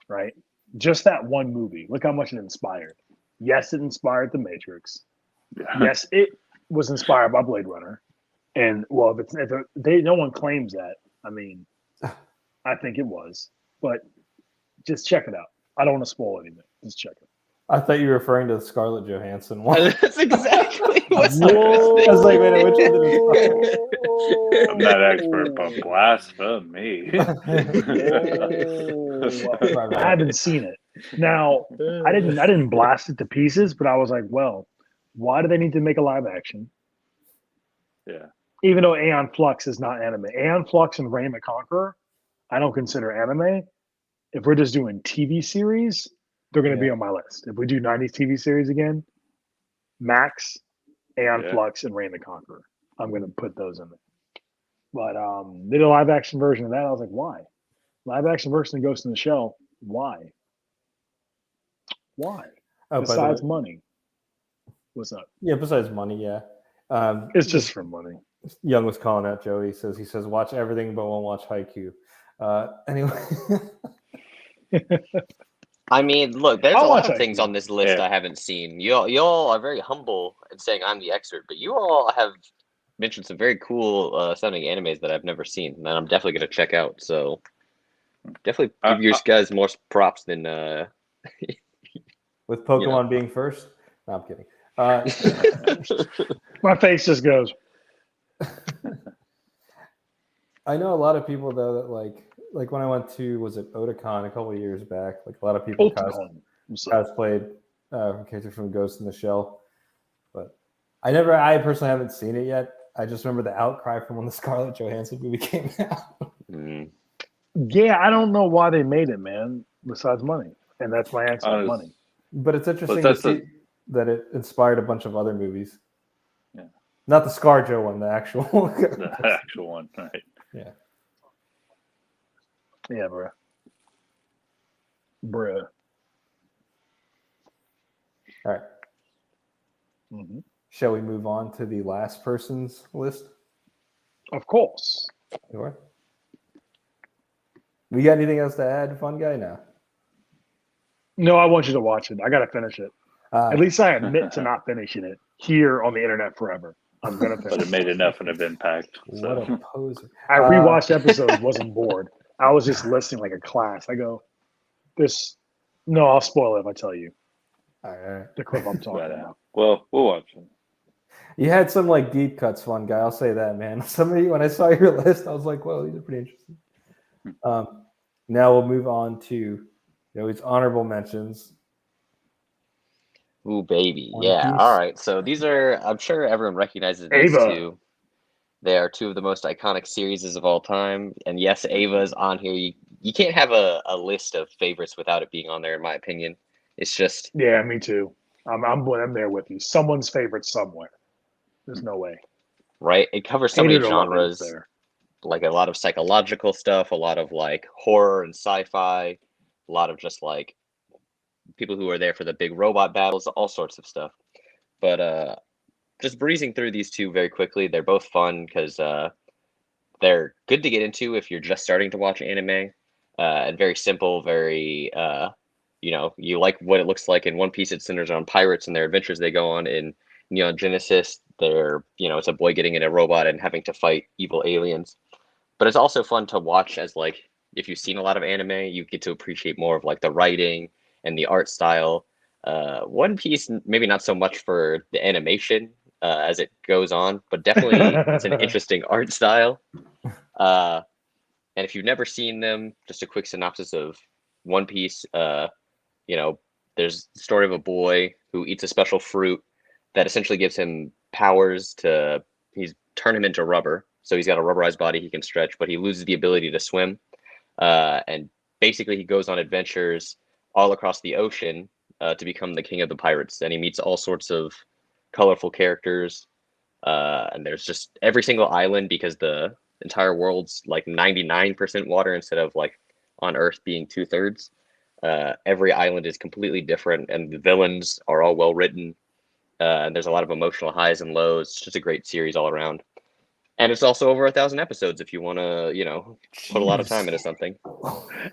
Right? Just that one movie. Look how much it inspired. Yes, it inspired The Matrix. Yes, it was inspired by Blade Runner. And well, no one claims that. I mean, I think it was. But just check it out. I don't want to spoil anything. Just check it. I thought you were referring to the Scarlett Johansson one. That's exactly what Whoa. I was like, wait, which one did it I'm not expert, but blasphemy. I haven't seen it. Now, I didn't blast it to pieces, but I was like, well, why do they need to make a live action? Yeah. Even though Aeon Flux is not anime. Aeon Flux and Reign the Conqueror, I don't consider anime. If we're just doing TV series, they're going to be on my list. If we do 90s TV series again, Max, Aeon Flux, and Reign the Conqueror. I'm going to put those in there. But they did a live action version of that. I was like, why? Live action version of Ghost in the Shell. Why? Why? Oh, Besides money. What's up? Yeah, besides money, yeah. It's just for money. Young was calling out Joey. He says watch everything but won't watch HAIKYU. Anyway. I mean, look, there's I'll a lot watch of things HAIKYU. on this list I haven't seen. Y'all are very humble in saying I'm the expert, but you all have mentioned some very cool sounding animes that I've never seen, and I'm definitely going to check out. So definitely give you guys more props than with Pokemon being first. No, I'm kidding. My face just goes. I know a lot of people though that like when I went to Otakon a couple of years back, like a lot of people cosplayed characters from Ghost in the Shell, but I personally haven't seen it yet. I just remember the outcry from when the Scarlett Johansson movie came out. Yeah, I don't know why they made it, man. Besides money, and that's my answer, money. But it's interesting to see that it inspired a bunch of other movies. Yeah, not the ScarJo one, the actual one. The actual one, right? Yeah. Yeah, bruh. All right. Mm-hmm. Shall we move on to the last person's list? Of course. Sure. We got anything else to add, Fun Guy? No. No, I want you to watch it. I got to finish it. At least I admit to not finishing it here on the internet forever. I'm going to finish But it made enough of an impact. So. What a poser. I rewatched episodes, wasn't bored. I was just listening like a class. I go, no, I'll spoil it if I tell you. All right. The clip I'm talking about. Well, we'll watch it. You had some deep cuts, Fun Guy. I'll say that, man. Some of you, when I saw your list, I was like, "Whoa, these are pretty interesting." Now we'll move on to these honorable mentions. Ooh, baby. One Yeah. Piece. All right. So these are, I'm sure everyone recognizes these Ava. two. They are two of the most iconic series of all time. And yes, Ava is on here. you can't have a list of favorites without it being on there, in my opinion. It's just Yeah, me too. I'm there with you. Someone's favorite somewhere. There's no way. right. It covers so many Hated or loved it, it's genres, there. like a lot of psychological stuff, a lot of like horror and sci-fi, a lot of just like people who are there for the big robot battles, all sorts of stuff. But just breezing through these two very quickly, they're both fun because they're good to get into if you're just starting to watch anime, and very simple, very you like what it looks like in One Piece. It centers on pirates and their adventures they go on. In Neon Genesis, it's a boy getting in a robot and having to fight evil aliens. But it's also fun to watch as like if you've seen a lot of anime, you get to appreciate more of like the writing and the art style. One Piece, maybe not so much for the animation as it goes on, but definitely it's an interesting art style. And if you've never seen them, just a quick synopsis of One Piece. There's the story of a boy who eats a special fruit that essentially gives him powers he's turn him into rubber. So he's got a rubberized body he can stretch, but he loses the ability to swim. And basically he goes on adventures all across the ocean to become the king of the pirates. And he meets all sorts of colorful characters. And there's just every single island, because the entire world's like 99% water instead of like on Earth being 2/3. Every island is completely different, and the villains are all well written. And there's a lot of emotional highs and lows. It's just a great series all around. And it's also over 1,000 episodes if you want to, put a lot of time into something.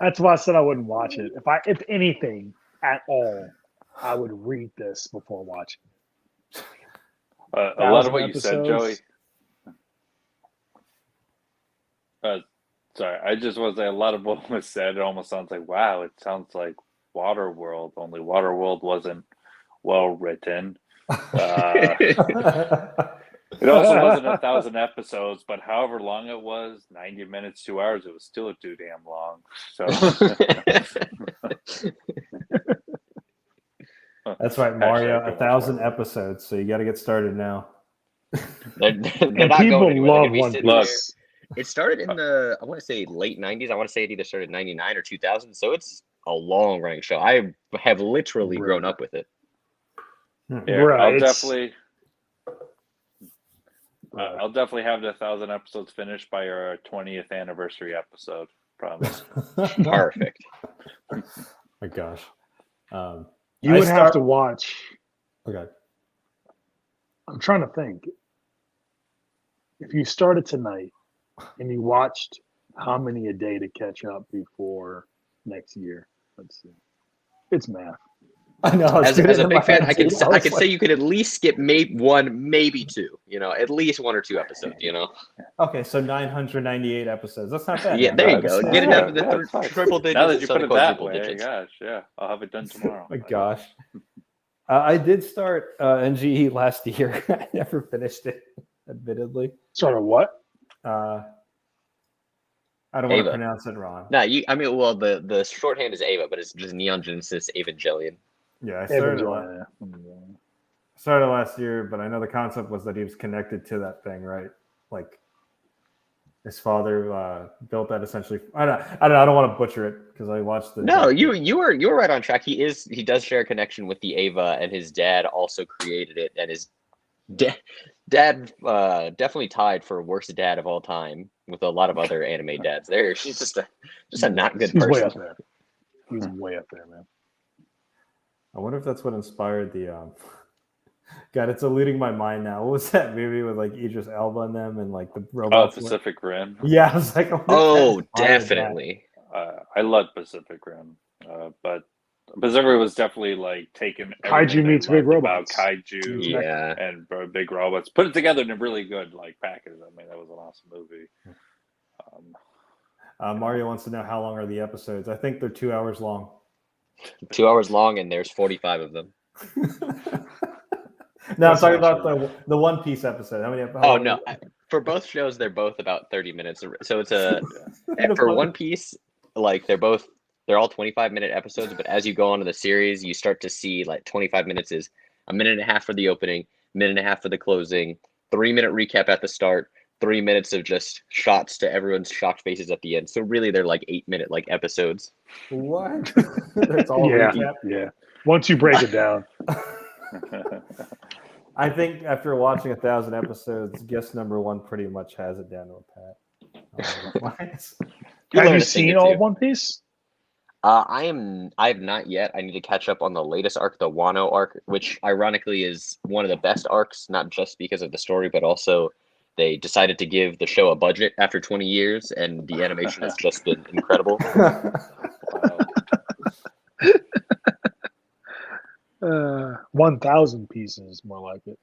That's why I said I wouldn't watch it. If anything at all, I would read this before watching. A lot of what you said, Joey. Sorry, I just want to say a lot of what was said. It almost sounds like, wow, it sounds like Waterworld. Only Waterworld wasn't well written. It also wasn't 1,000 episodes, but however long it was, 90 minutes, 2 hours, it was still too damn long. So That's right, Mario. 1,000 episodes, so you got to get started now. They're not people going anywhere. love They're gonna be One sitting there. Piece. It started in the, I want to say late 90s. I want to say it either started in 99 or 2000. So it's a long running show. I have literally grown up with it. yeah, Right, I'll definitely have the 1,000 episodes finished by our 20th anniversary episode. Promise. Perfect. My gosh. You would have to watch. Okay. I'm trying to think. If you started tonight and you watched how many a day to catch up before next year, let's see. It's math. I know. As a big fan, I could say you could at least skip maybe one, maybe two. At least 1 or 2 episodes. Okay, so 998 episodes. That's not bad. Yeah, there you go. Get it up to the fine. triple digits. Now that you put it that quadruple way, digits. gosh, yeah, I'll have it done tomorrow. My gosh. I did start NGE last year. I never finished it, admittedly. Sort of what? I don't want Ava. to pronounce it wrong. No, the shorthand is Ava, but it's just Neon Genesis Evangelion. Yeah, I started last year, but I know the concept was that he was connected to that thing, right? Like his father built that essentially. I don't want to butcher it because I watched the. No, you were right on track. He does share a connection with the Ava, and his dad also created it, and his dad definitely tied for worst dad of all time with a lot of other anime dads. She's just a not good person. Way up there. He's way up there, man. I wonder if that's what inspired the. God, it's eluding my mind now. What was that movie with like Idris Elba and them and like the robots? Pacific Rim. Yeah, I was like, Definitely. I love Pacific Rim, but Pacific Rim was definitely like taking Kaiju meets big robots. About kaiju, Yeah, and big robots. Put it together in a really good like package. I mean, that was an awesome movie. Mario wants to know how long are the episodes. I think they're 2 hours long. 2 hours long, and there's 45 of them. No, I'm talking about the One Piece episode. How many? No, for both shows, they're both about 30 minutes. So it's for One Piece, like they're all 25-minute episodes. But as you go on to the series, you start to see like 25 minutes is a minute and a half for the opening, minute and a half for the closing, 3-minute recap at the start, 3 minutes of just shots to everyone's shocked faces at the end. So really, they're like 8-minute like episodes. What? That's all Yeah, recap. yeah. Once you break it down, I think after watching 1,000 episodes, guest number one pretty much has it down to a pat. You'll have learn you a thing seen or all two. of One Piece? I have not yet. I need to catch up on the latest arc, the Wano arc, which ironically is one of the best arcs, not just because of the story, but also they decided to give the show a budget after 20 years, and the animation has just been incredible. Wow. 1,000 pieces, more like it.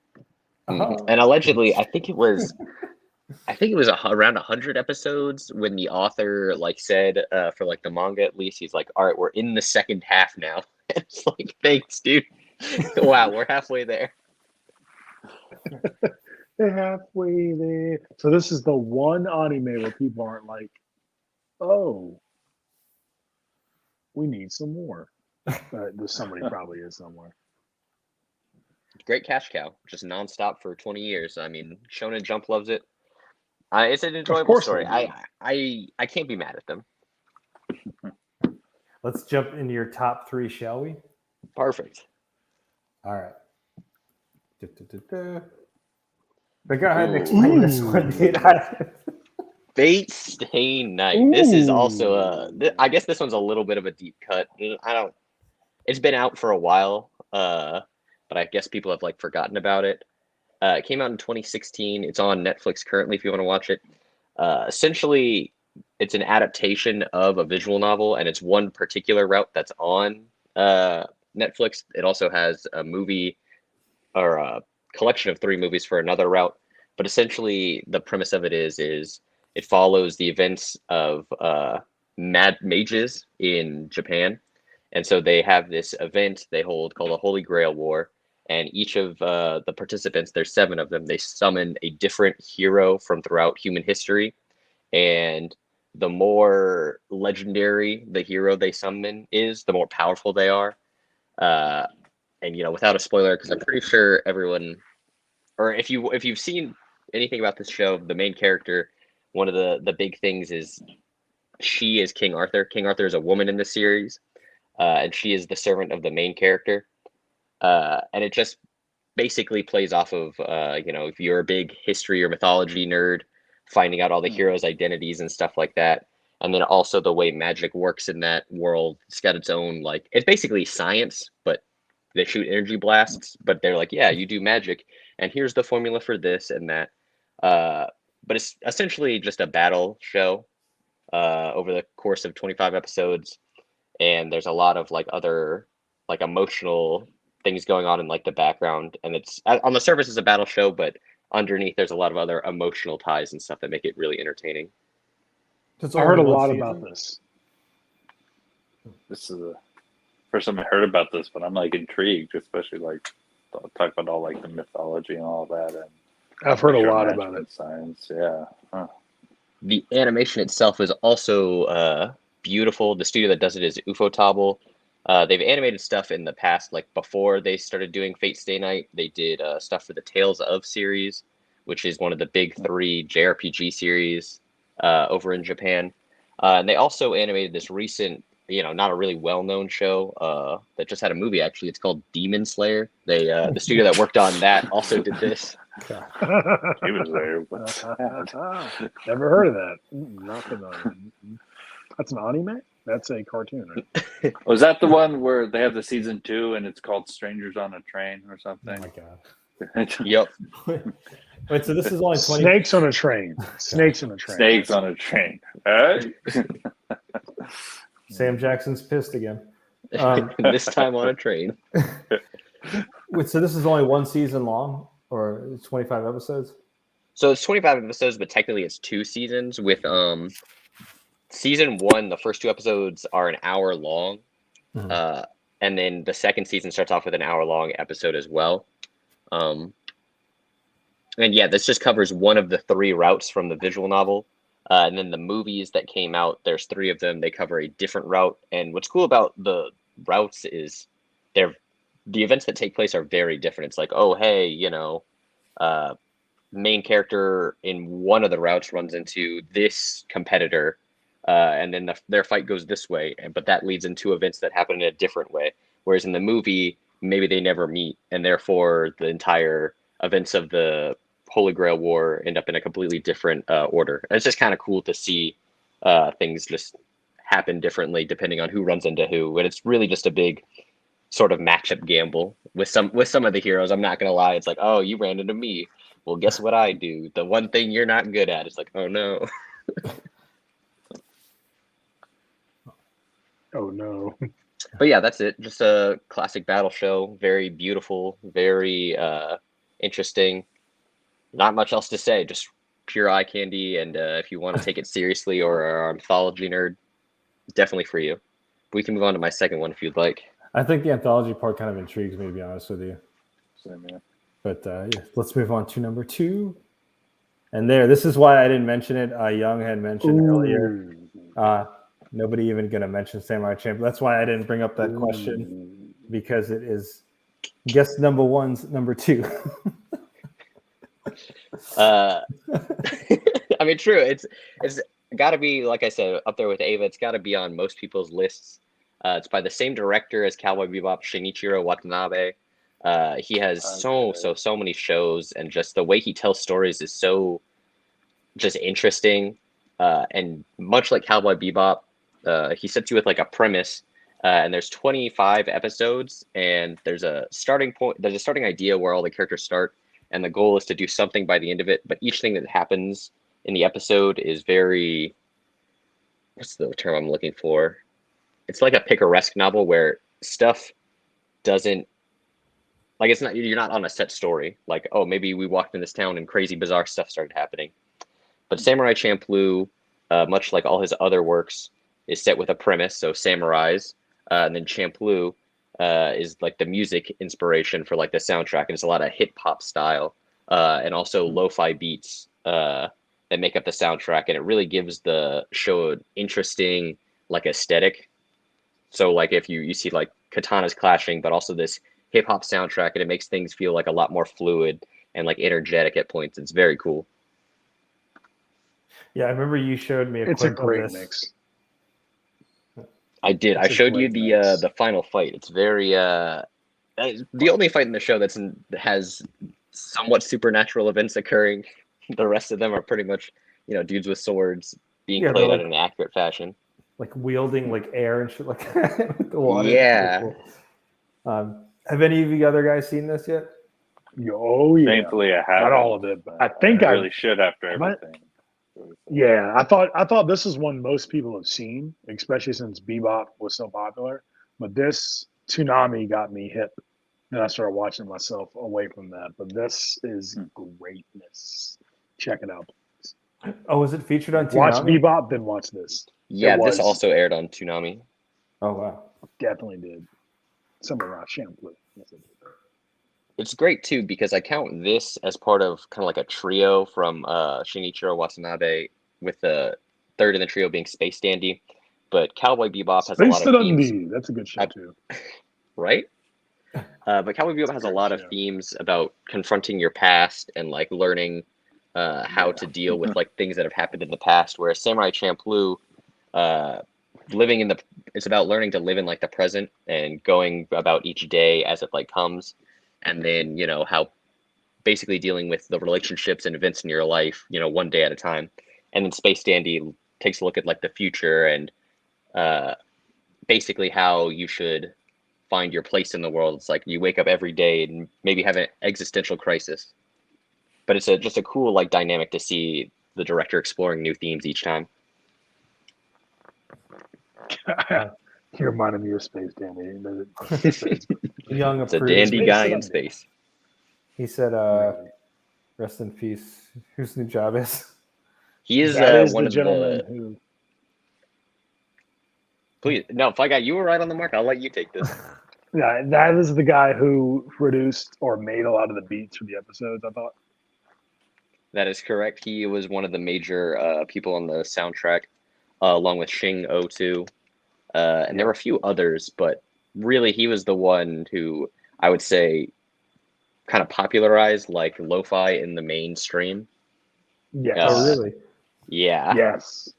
And allegedly, I think it was around 100 episodes when the author like said for like the manga at least, he's like, all right, we're in the second half now. It's like, thanks, dude. Wow, we're halfway there. They're halfway there. So this is the one anime where people aren't like, oh, we need some more. There's somebody probably is somewhere. Great cash cow, just nonstop for 20 years. I mean, Shonen Jump loves it. It's an enjoyable story. I can't be mad at them. Let's jump into your top three, shall we? Perfect. All right. But go ahead and explain this one, dude. Fate Stay Night. This is also I guess this one's a little bit of a deep cut. It's been out for a while, but I guess people have like forgotten about it. It came out in 2016. It's on Netflix currently if you want to watch it. Essentially, it's an adaptation of a visual novel, and it's one particular route that's on Netflix. It also has a movie or a collection of 3 movies for another route. But essentially, the premise of it is it follows the events of mad mages in Japan. And so they have this event they hold called a Holy Grail War. And each of the participants, there's 7 of them, they summon a different hero from throughout human history. And the more legendary the hero they summon is, the more powerful they are. And, you know, without a spoiler, because I'm pretty sure everyone, or if you've seen anything about this show, the main character, one of the big things is she is King Arthur. King Arthur is a woman in this series, and she is the servant of the main character. And it just basically plays off of, you know, if you're a big history or mythology nerd, finding out all the heroes' identities and stuff like that. And then also the way magic works in that world. It's got its own, like, it's basically science, but they shoot energy blasts, but they're like, yeah, you do magic, and here's the formula for this and that. But it's essentially just a battle show over the course of 25 episodes. And there's a lot of like other like emotional things going on in like the background, and it's on the surface it's a battle show, but underneath there's a lot of other emotional ties and stuff that make it really entertaining. I heard a lot about this. This is the first time I heard about this, but I'm like intrigued, especially like talk about all like the mythology and all that. And I've heard a sure lot magic about and it. Science, yeah. Huh. The animation itself is also beautiful. The studio that does it is Ufotable. They've animated stuff in the past, like before they started doing Fate Stay Night. They did stuff for the Tales of series, which is one of the big 3 JRPG series over in Japan. And they also animated this recent, you know, not a really well-known show that just had a movie, actually. It's called Demon Slayer. They the studio that worked on that also did this. He was there. What's that? Never heard of that. Not familiar. That's an anime? That's a cartoon, right? Was that the one where they have the season 2 and it's called Strangers on a Train or Oh something? my god. Yep. Wait, so this is only 20. Snakes on a train. Snakes on a train. Snakes on a train. Right? Sam Jackson's pissed again. This time on a train. Wait, so this is only 1 season long, or 25 episodes? So it's 25 episodes, but technically it's 2 seasons with season 1, the first 2 episodes are an hour long. Mhm. And then the second season starts off with an hour-long episode as well. And yeah, this just covers one of the 3 routes from the visual novel. And then the movies that came out, there's 3 of them. They cover a different route. And what's cool about the routes is the events that take place are very different. It's like, oh, hey, you know, main character in one of the routes runs into this competitor, and then their fight goes this way, but that leads into events that happen in a different way. Whereas in the movie, maybe they never meet, and therefore the entire events of the Holy Grail War end up in a completely different order. And it's just kind of cool to see things just happen differently depending on who runs into who, and it's really just a big sort of matchup gamble with some of the heroes. I'm not gonna lie, it's like, oh, you ran into me. Well, guess what I do? The one thing you're not good at. It's like, oh no. Oh no. But yeah, that's it. Just a classic battle show. Very beautiful, very interesting. Not much else to say. Just pure eye candy. And if you want to take it seriously or are a mythology nerd, definitely for you. We can move on to my second one if you'd like. I think the anthology part kind of intrigues me, to be honest with you. Same here. But yeah, let's move on to number 2. And this is why I didn't mention it. Young had mentioned earlier. Nobody even going to mention Samurai Champloo. That's why I didn't bring up that question, because it is guess number 1's number 2. I mean, true. It's got to be, like I said, up there with Ava. It's got to be on most people's lists. It's by the same director as Cowboy Bebop, Shinichiro Watanabe. He has so many shows, and just the way he tells stories is so just interesting. And much like Cowboy Bebop, he sets you with like a premise, and there's 25 episodes, and there's a starting point. There's a starting idea where all the characters start, and the goal is to do something by the end of it. But each thing that happens in the episode is very, what's the term I'm looking for? It's like a picaresque novel where stuff doesn't, like, it's not, you're not on a set story. Like, oh, maybe we walked in this town and crazy, bizarre stuff started happening. But Samurai Champloo, much like all his other works, is set with a premise. So Samurais, and then Champloo is like the music inspiration for like the soundtrack. And it's a lot of hip hop style, and also lo-fi beats that make up the soundtrack. And it really gives the show an interesting like aesthetic. So like if you see like katanas clashing, but also this hip hop soundtrack, and it makes things feel like a lot more fluid and like energetic at points. It's very cool. Yeah, I remember you showed me It's a great mix. I did. I showed you the final fight. It's very the only fight in the show has somewhat supernatural events occurring. The rest of them are pretty much, dudes with swords being played out in an accurate fashion. Like wielding like air and shit like that with the water. Yeah. Cool. Have any of you other guys seen this yet? Oh yeah. Thankfully, I haven't. Not all of it, but I think I really should after everything. Yeah, I thought this is one most people have seen, especially since Bebop was so popular. But this Toonami got me hip, and I started watching myself away from that. But this is greatness. Check it out, please. Oh, was it featured on Toonami? Watch Bebop, then watch this. Yeah, this also aired on Toonami. Oh wow, definitely did. Somewhere around Champloo. Yes, it's great too because I count this as part of kind of like a trio from Shinichiro Watanabe, with the third in the trio being Space Dandy. But Cowboy Bebop has a lot of themes. That's a good show too, right? But Cowboy Bebop has a lot of themes about confronting your past and like learning how to deal with like things that have happened in the past. Whereas Samurai Champloo, it's about learning to live in like the present and going about each day as it like comes. And then, how basically dealing with the relationships and events in your life, one day at a time. And then Space Dandy takes a look at like the future and basically how you should find your place in the world. It's like you wake up every day and maybe have an existential crisis. But it's just a cool like dynamic to see the director exploring new themes each time. You reminded me of Space Dandy. Young, it's a dandy guy in space. He said, "Rest in peace." Whose new job is? He is one of the. Who... Please, no. If I got you were right on the mark, I'll let you take this. Yeah, that is the guy who produced or made a lot of the beats for the episodes. I thought. That is correct. He was one of the major people on the soundtrack, along with Shing O2. And there were a few others, but really he was the one who I would say kind of popularized like lo-fi in the mainstream. Yes. Oh, really? Yeah. Yes.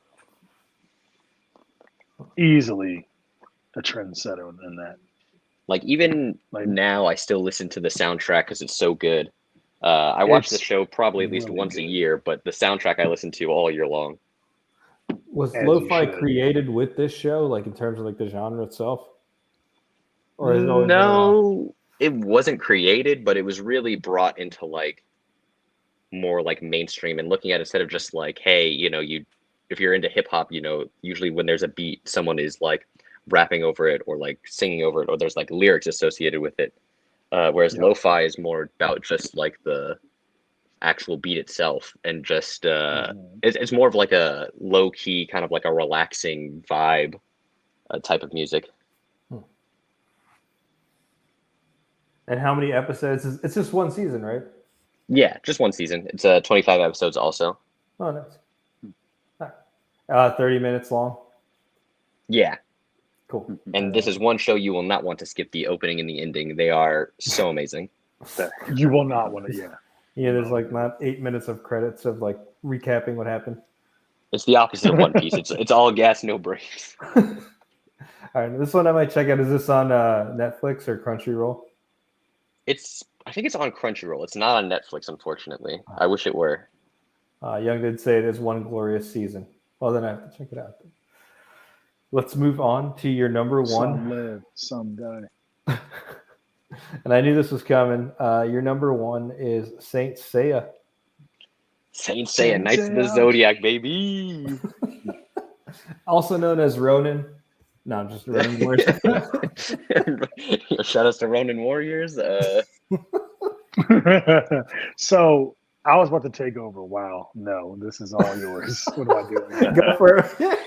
Easily a trendsetter in that. Like even Like- now, I still listen to the soundtrack because it's so good. I watch the It's show probably at least really once a good. year, but the soundtrack I listen to all year long. Was As you lo-fi should. created with this show, like in terms of like the genre itself? Or has it always been around? No, it wasn't created, but it was really brought into like more like mainstream and looking at it instead of just like, hey, if you're into hip hop, usually when there's a beat, someone is like rapping over it or like singing over it, or there's like lyrics associated with it. Whereas Yep. lo-fi is more about just like the actual beat itself, and just it's more of like a low key kind of like a relaxing vibe type of music. And how many episodes? It's just one season, right? Yeah, just one season. It's 25 episodes also. Oh, nice. 30 minutes long. Yeah, Cool. and this is one show you will not want to skip the opening and the ending. They are so amazing. You will not want to. Yeah. Yeah, there's like not 8 minutes of credits of like recapping what happened. It's the opposite of One Piece. It's all gas, no brakes. All right, this one I might check out. Is this on Netflix or Crunchyroll? I think it's on Crunchyroll. It's not on Netflix, unfortunately. I wish it were. Young did say it is one glorious season. Well, then I have to check it out. Let's move on to your number one. Some live, some die. And I knew this was coming. Your number one is Saint Seiya. Saint Seiya, Saint Knights of the Seiya. Zodiac, baby. Also known as Ronin. No, I'm just Ronin Warriors. Shout outs to Ronin Warriors. So I was about to take over. Wow. No, this is all yours. What am I doing? Go for it.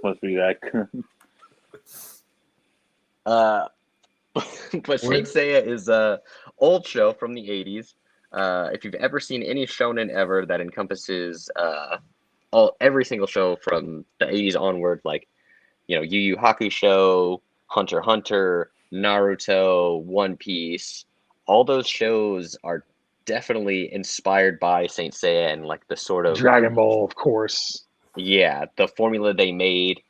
Must be that. But Saint Seiya is a old show from the 80s. If you've ever seen any shonen ever that encompasses every single show from the 80s onward, like Yu Yu Hakusho, Hunter x Hunter, Naruto, One Piece, all those shows are definitely inspired by Saint Seiya and like the sort of Dragon Ball, of course. the formula they made.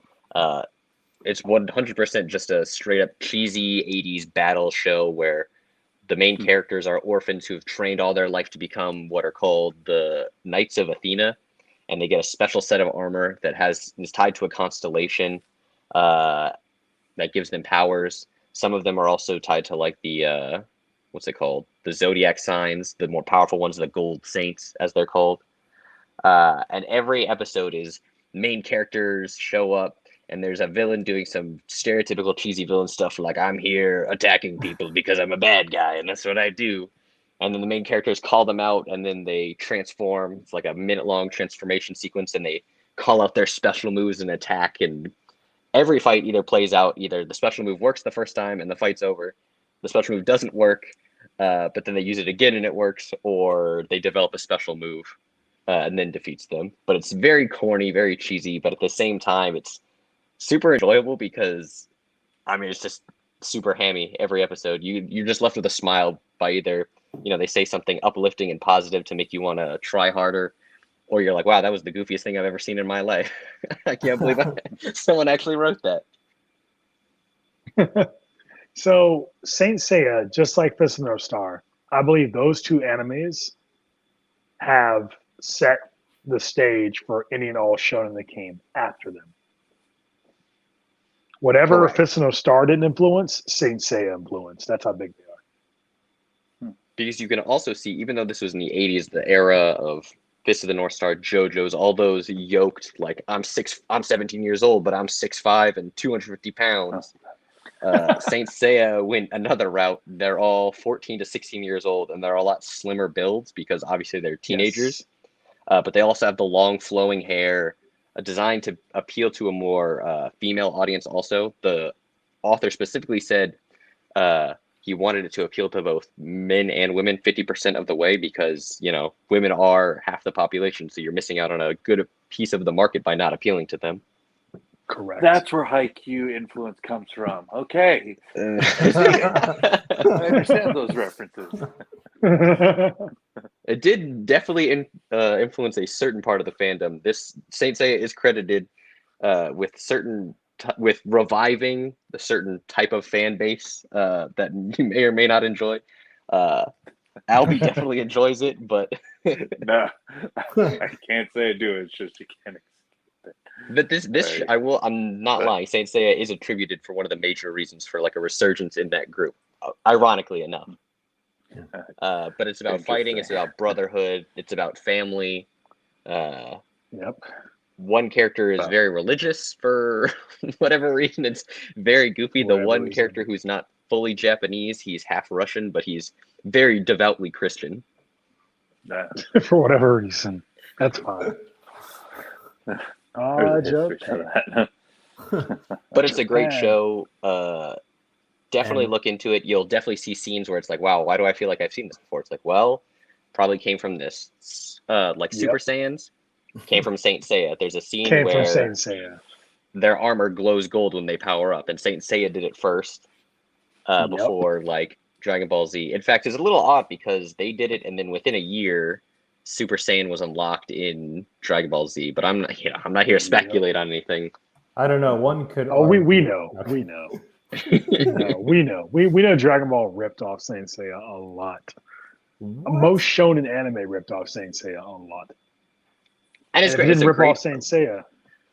It's 100% just a straight up cheesy 80s battle show where the main characters are orphans who've trained all their life to become what are called the Knights of Athena, and they get a special set of armor that is tied to a constellation that gives them powers. Some of them are also tied to like the what's it called? The zodiac signs. The more powerful ones are the gold saints, as they're called. And every episode is main characters show up, and there's a villain doing some stereotypical cheesy villain stuff like, I'm here attacking people because I'm a bad guy and that's what I do. And then the main characters call them out, and then they transform. It's like a minute-long transformation sequence, and they call out their special moves and attack. And every fight either plays out, either the special move works the first time and the fight's over, the special move doesn't work, but then they use it again and it works, or they develop a special move and then defeats them. But it's very corny, very cheesy, but at the same time, it's super enjoyable because, it's just super hammy every episode. You're just left with a smile by either, they say something uplifting and positive to make you want to try harder, or you're like, wow, that was the goofiest thing I've ever seen in my life. I can't believe someone actually wrote that. So Saint Seiya, just like Fist of the North Star, I believe those two animes have set the stage for any and all shonen that came after them. Whatever Correct. Fist of the North Star didn't influence, Saint Seiya influenced. That's how big they are. Because you can also see, even though this was in the 80s, the era of Fist of the North Star, JoJo's, all those yoked, like, I'm 17 years old, but I'm 6'5" and 250 pounds. Saint Seiya went another route. They're all 14 to 16 years old, and they're a lot slimmer builds because obviously they're teenagers. Yes. But they also have the long flowing hair, designed to appeal to a more female audience also. The author specifically said he wanted it to appeal to both men and women 50% of the way because, women are half the population, so you're missing out on a good piece of the market by not appealing to them. Correct. That's where HAIKYU influence comes from. Okay. I understand those references. It did definitely influence a certain part of the fandom. This Saint Seiya is credited with with reviving a certain type of fan base that you may or may not enjoy. Albie definitely enjoys it, but No, I can't say I do. It's just you can't. but this Right. I'm not lying. Saint Seiya is attributed for one of the major reasons for like a resurgence in that group. Ironically enough. But it's about fighting. It's about brotherhood. It's about family. Yep. One character is very religious for whatever reason. It's very goofy. The one character who's not fully Japanese, he's half Russian, but he's very devoutly Christian. For whatever reason. That's fine. But it's a great show. Definitely look into it. You'll definitely see scenes where it's like, wow, why do I feel like I've seen this before? It's like, well, probably came from this. Super Saiyans came from Saint Seiya. There's a scene where Saint Seiya. Their armor glows gold when they power up, and Saint Seiya did it first before like Dragon Ball Z. In fact, it's a little odd because they did it, and then within a year, Super Saiyan was unlocked in Dragon Ball Z. But I'm not here to speculate on anything. I don't know. One could. Oh, we know. We know. We know Dragon Ball ripped off Saint Seiya a lot. What? Most shonen anime ripped off Saint Seiya a lot. And it's great. They didn't rip off Saint Seiya.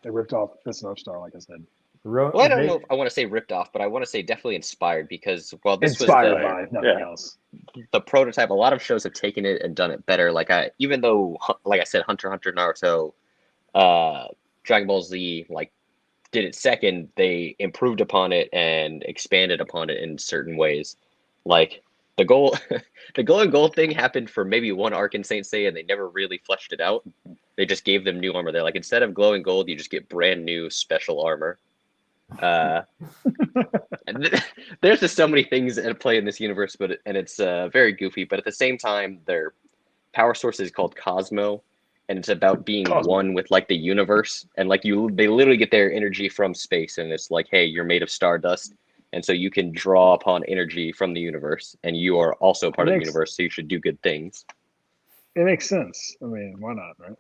They ripped off Fist and Upstar, like I said. Well, I don't know if I want to say ripped off, but I want to say definitely inspired because this inspired was by nothing else. The prototype. A lot of shows have taken it and done it better. Even though, like I said, Hunter x Hunter, Naruto, Dragon Ball Z, did it second, they improved upon it and expanded upon it in certain ways. Like the gold and gold thing happened for maybe one arc in Saint Seiya, and they never really fleshed it out. They just gave them new armor. They're like, instead of glowing gold, you just get brand new special armor. And there's just so many things at play in this universe, and it's very goofy. But at the same time, their power source is called Cosmo, and it's about being one with the universe. And they literally get their energy from space, and it's like, hey, you're made of stardust, and so you can draw upon energy from the universe, and you are also part of the universe, so you should do good things. It makes sense. I mean, why not, right?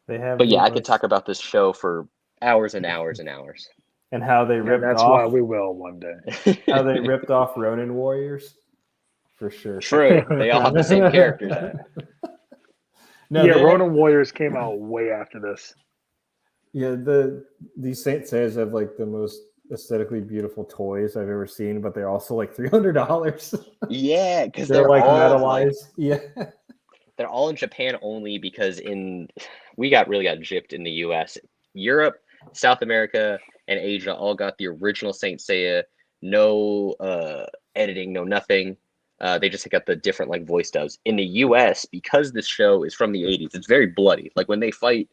But yeah, I could talk about this show for hours and hours and hours. And how they ripped off. That's why we will one day. How they ripped off Ronin Warriors. For sure. True. They all have the same characters. Ronin Warriors came out way after this. Yeah, these Saint Seiyas have the most aesthetically beautiful toys I've ever seen, but they're also $300. Yeah, because they're all metalized. They're all in Japan only because we really got gypped in the US. Europe, South America, and Asia all got the original Saint Seiya. No editing, no nothing. They just got the different voice dubs. In the US, because this show is from the 80s, it's very bloody. When they fight,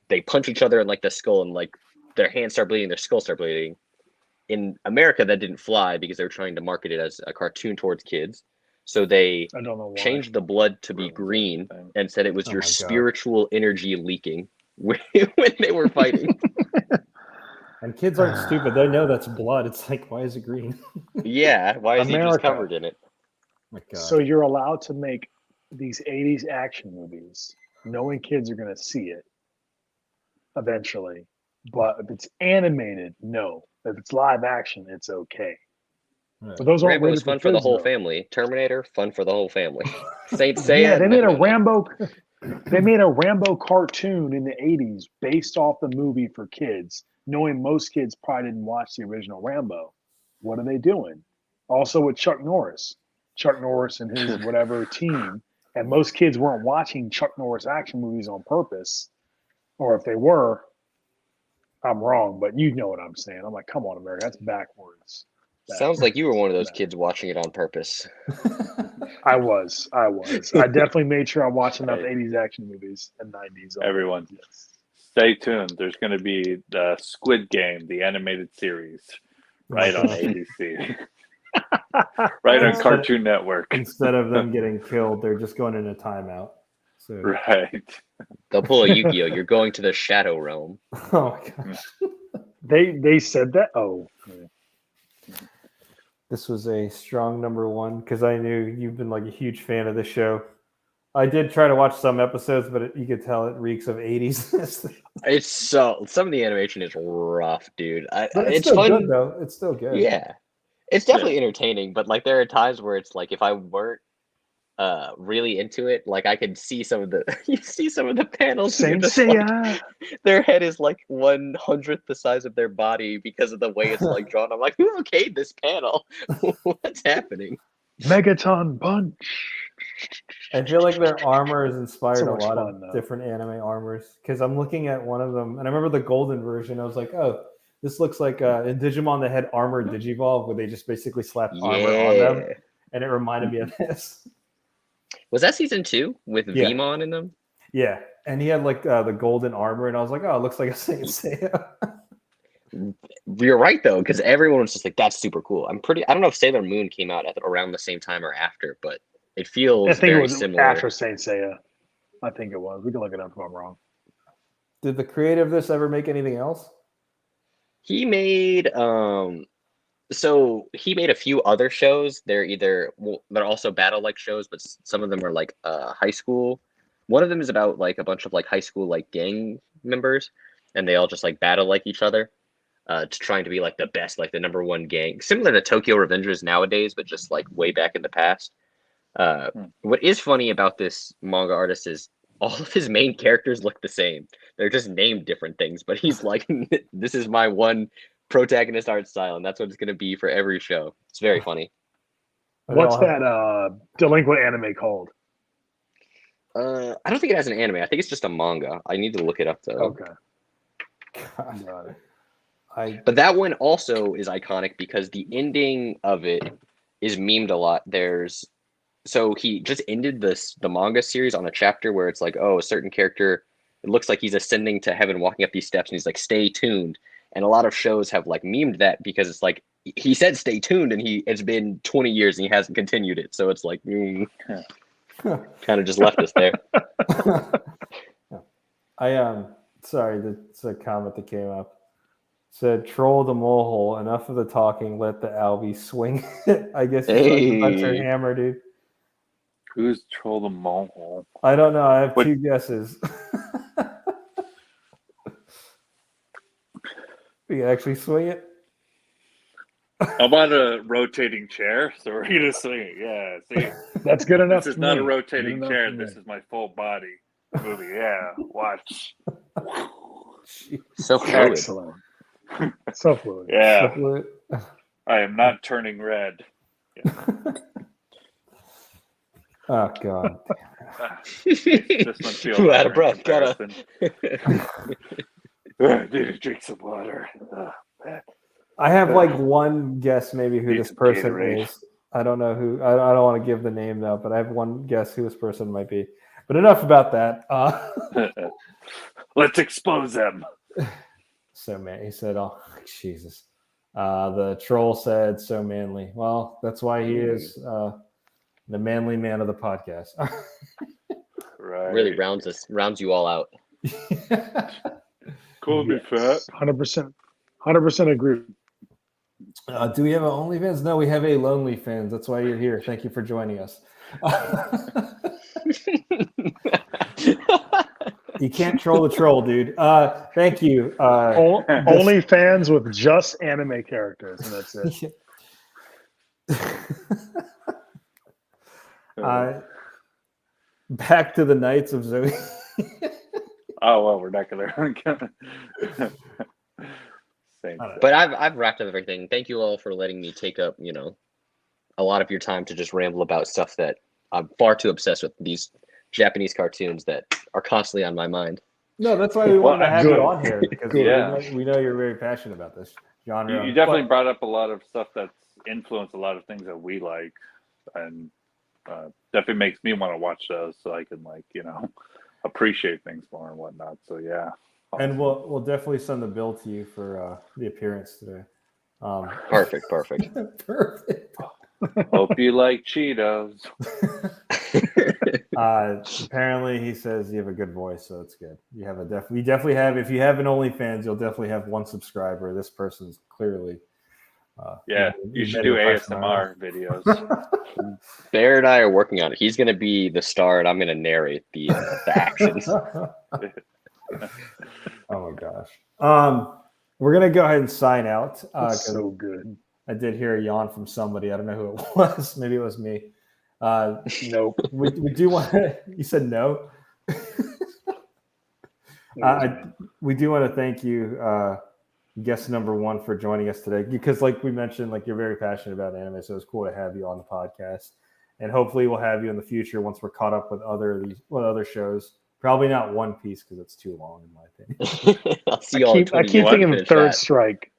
they punch each other in the skull, and their hands start bleeding, their skull start bleeding. In America, that didn't fly because they were trying to market it as a cartoon towards kids. So they changed the blood to be green and said it was your spiritual energy leaking when they were fighting. And kids aren't stupid. They know that's blood. It's why is it green? Yeah, why is he just covered in it? My God. So you're allowed to make these 80s action movies knowing kids are going to see it eventually. But if it's animated, no. If it's live action, it's okay. Right. But those aren't Rambo was fun for the whole family. Terminator, fun for the whole family. Saint Seiya. Yeah, they made a Rambo. They made a Rambo cartoon in the 80s based off the movie for kids, knowing most kids probably didn't watch the original Rambo. What are they doing? Also with Chuck Norris and his whatever team, and most kids weren't watching Chuck Norris action movies on purpose, or if they were, I'm wrong, but you know what I'm saying. I'm like, come on, America, that's backwards. Sounds like you were one of those kids watching it on purpose. I was. I definitely made sure I watched enough 80s action movies and 90s. Everyone, stay tuned. There's going to be the Squid Game, the animated series, right on ABC. Right on Cartoon Network. Instead of them getting killed, they're just going in a timeout. So, Right. They'll pull a Yu-Gi-Oh! You're going to the Shadow Realm. oh my gosh. They said that. Oh, yeah. This was a strong number one because I knew you've been like a huge fan of the show. I did try to watch some episodes, but you could tell it reeks of 80s. It's some of the animation is rough, dude. But It's still fun. good though. It's still good. Yeah, it's definitely entertaining. But like, there are times where it's like, if I weren't really into it, like I could see some of the you see some of the panels. and you're Saint just like, Seiya. their head is like 1/100th the size of their body because of the way it's like drawn. I'm like, who okayed this panel? What's happening? Megaton Punch. I feel like their armor is inspired So a much lot fun, of though. different anime armors. Because I'm looking at one of them, and I remember the golden version. I was like, oh, this looks like in Digimon they had armored Digivolve, where they just basically slapped armor on them, Yeah. and it reminded me of this. Was that season 2 with Yeah. Vmon in them? Yeah, and he had like the golden armor, and I was like, oh, it looks like a Saint Seiya. You're right though, because everyone was just like, "That's super cool." I don't know if Sailor Moon came out at around the same time or after, but it feels I think it very was similar. after Saint Seiya. I think it was. We can look it up if I'm wrong. Did the creator of this ever make anything else? He made so he made a few other shows. They're also battle like shows, but some of them are like high school. One of them is about like a bunch of like high school like gang members, and they all just like battle like each other. To trying to be like the best, like the number one gang, similar to Tokyo Revengers nowadays, but just like way back in the past. What is funny about this manga artist is all of his main characters look the same. They're just named different things, but he's like, this is my one protagonist art style, and that's what it's going to be for every show. It's very funny. What's that delinquent anime called? I don't think it has an anime. I think it's just a manga. I need to look it up though. Okay. God. But that one also is iconic because the ending of it is memed a lot. So he just ended the manga series on a chapter where it's like, oh, a certain character, it looks like he's ascending to heaven, walking up these steps, and he's like, stay tuned. And a lot of shows have like memed that because it's like he said stay tuned, and it's been 20 years and he hasn't continued it. So it's like kind of just left us there. Sorry, that's a comment that came up. Said, troll the molehole. Enough of the talking. Let the Albie swing it. I guess that's her hammer, dude. Who's Troll the Molehole? I don't know. I have two guesses. We can actually swing it. I'm on a rotating chair, so we're gonna swing it. Yeah, see, That's good enough. this is for not me. a rotating Good chair. enough for This me. is my full body movie. Yeah, watch. So fluid. Excellent. So fluid. Yeah, I am not turning red. Oh God. This one feels Ooh, out of better in breath. I need to drink some water. Man. I have like one guess, maybe who Need this some person Gatorade. is. I don't know who. I don't want to give the name though, but I have one guess who this person might be. But enough about that. Let's expose them. So man, he said, "Oh Jesus." The troll said, "So manly." Well, that's why he is the manly man of the podcast. Right. Really rounds you all out. Cool to be fat. 100% agree. Do we have an OnlyFans? No, we have a LonelyFans. That's why you're here. Thank you for joining us. You can't troll the troll, dude. Thank you. Only fans with just anime characters, and that's it. Back to the Knights of Zoe. Oh well, we're not gonna. Same. But I've wrapped up everything. Thank you all for letting me take up, a lot of your time to just ramble about stuff that I'm far too obsessed with. These Japanese cartoons that are constantly on my mind. No, that's why we wanted to have good. you on here because Yeah. we know you're very passionate about this genre. You definitely brought up a lot of stuff that's influenced a lot of things that we like, and definitely makes me want to watch those so I can appreciate things more and whatnot. So yeah. And we'll definitely send the bill to you for the appearance today. Perfect. Perfect. Hope you like Cheetos. Apparently, he says you have a good voice, so it's good. You definitely have. If you have an OnlyFans, you'll definitely have one subscriber. This person's clearly. You should do ASMR videos. Bear and I are working on it. He's going to be the star, and I'm going to narrate the actions. Oh my gosh. We're gonna go ahead and sign out. That's so good. I did hear a yawn from somebody. I don't know who it was. Maybe it was me. Nope. We do want to. You said no. We do want to thank you, guest number 1, for joining us today. Because, like we mentioned, like you're very passionate about anime, so it's cool to have you on the podcast. And hopefully, we'll have you in the future once we're caught up with other shows. Probably not One Piece because it's too long, in my opinion. I'll see y'all. I keep thinking of Third Strike.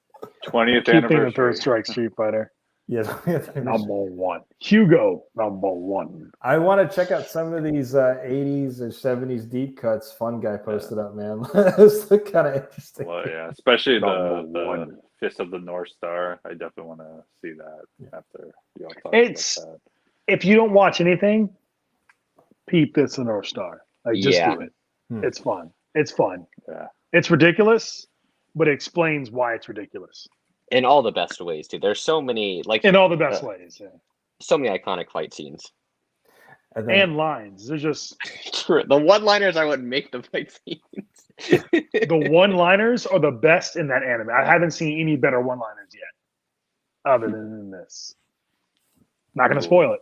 20th Keep thinking anniversary. of Third Strike Street Fighter. Yes, Number 1. Hugo, number 1. I want to check out some of these 80s or 70s deep cuts Fun Guy posted up, man. Those look kind of interesting. Well, yeah, especially Number the 1. Fist of the North Star. I definitely want to see that after y'all talk It's about that. if you don't watch anything, peep this the North Star. Like just Yeah. do it. It's fun. It's fun. Yeah. It's ridiculous, but it explains why it's ridiculous In all the best ways, too. There's so many, like, in all the best ways. Yeah. so many iconic fight scenes. And lines. They're just True. The one-liners are what make the fight scenes. the one-liners are the best in that anime. I haven't seen any better one-liners yet, other than this. Not gonna spoil it.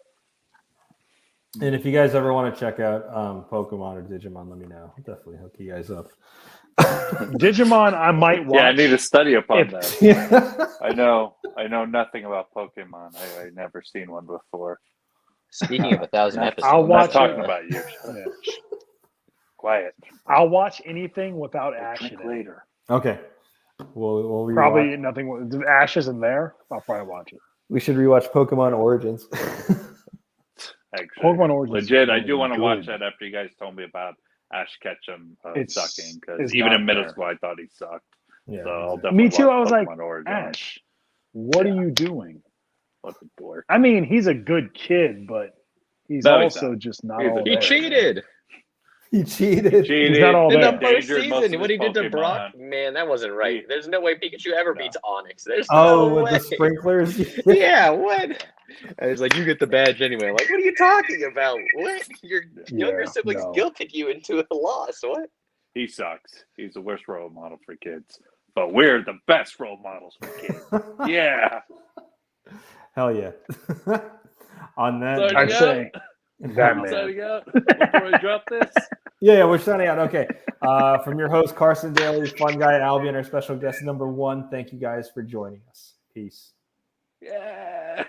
And if you guys ever want to check out Pokemon or Digimon, let me know. I'll definitely hook you guys up. Digimon, I might watch. Yeah, I need to study upon If- that. Yeah. I know nothing about Pokemon. I never seen one before. Speaking of 1,000 episodes, I'll I'm not watch talking it. about you. Yeah. Quiet. I'll watch anything without Ash in Drink it. later. Okay. We'll rewatch. Probably nothing. If Ash isn't there, I'll probably watch it. We should rewatch Pokemon Origins. Actually, Pokemon Origins is legit. I really do want to good. watch that after you guys told me about Ash Ketchum It's- sucking. Because it's even not in middle there. school, I thought he sucked. Yeah. So I'll definitely Me too. watch I was like, Pokemon Origins. Ash, what are you doing? What a dork. I mean, he's a good kid, but he's No, he's also not. just not He's all a- there. he cheated. He cheated. Cheated. not all In there. the first Endangered most of season, what he his did to Brock, Pokemon. man, that wasn't right. There's no way Pikachu ever No. beats Onyx. There's Oh, no with way. the sprinklers. Yeah, what? And it's like, you get the badge anyway. Like, what are you talking about? What? Your younger Yeah, siblings no. guilted you into a loss. What? He sucks. He's the worst role model for kids. But we're the best role models for kids. Yeah. Hell yeah. On that. Sorry. I'd say I'm that man. signing out before I drop this. Yeah, we're signing out. Okay. From your host, Carson Daly, Fun Guy, Albie, and our special guest number 1, thank you guys for joining us. Peace. Yeah.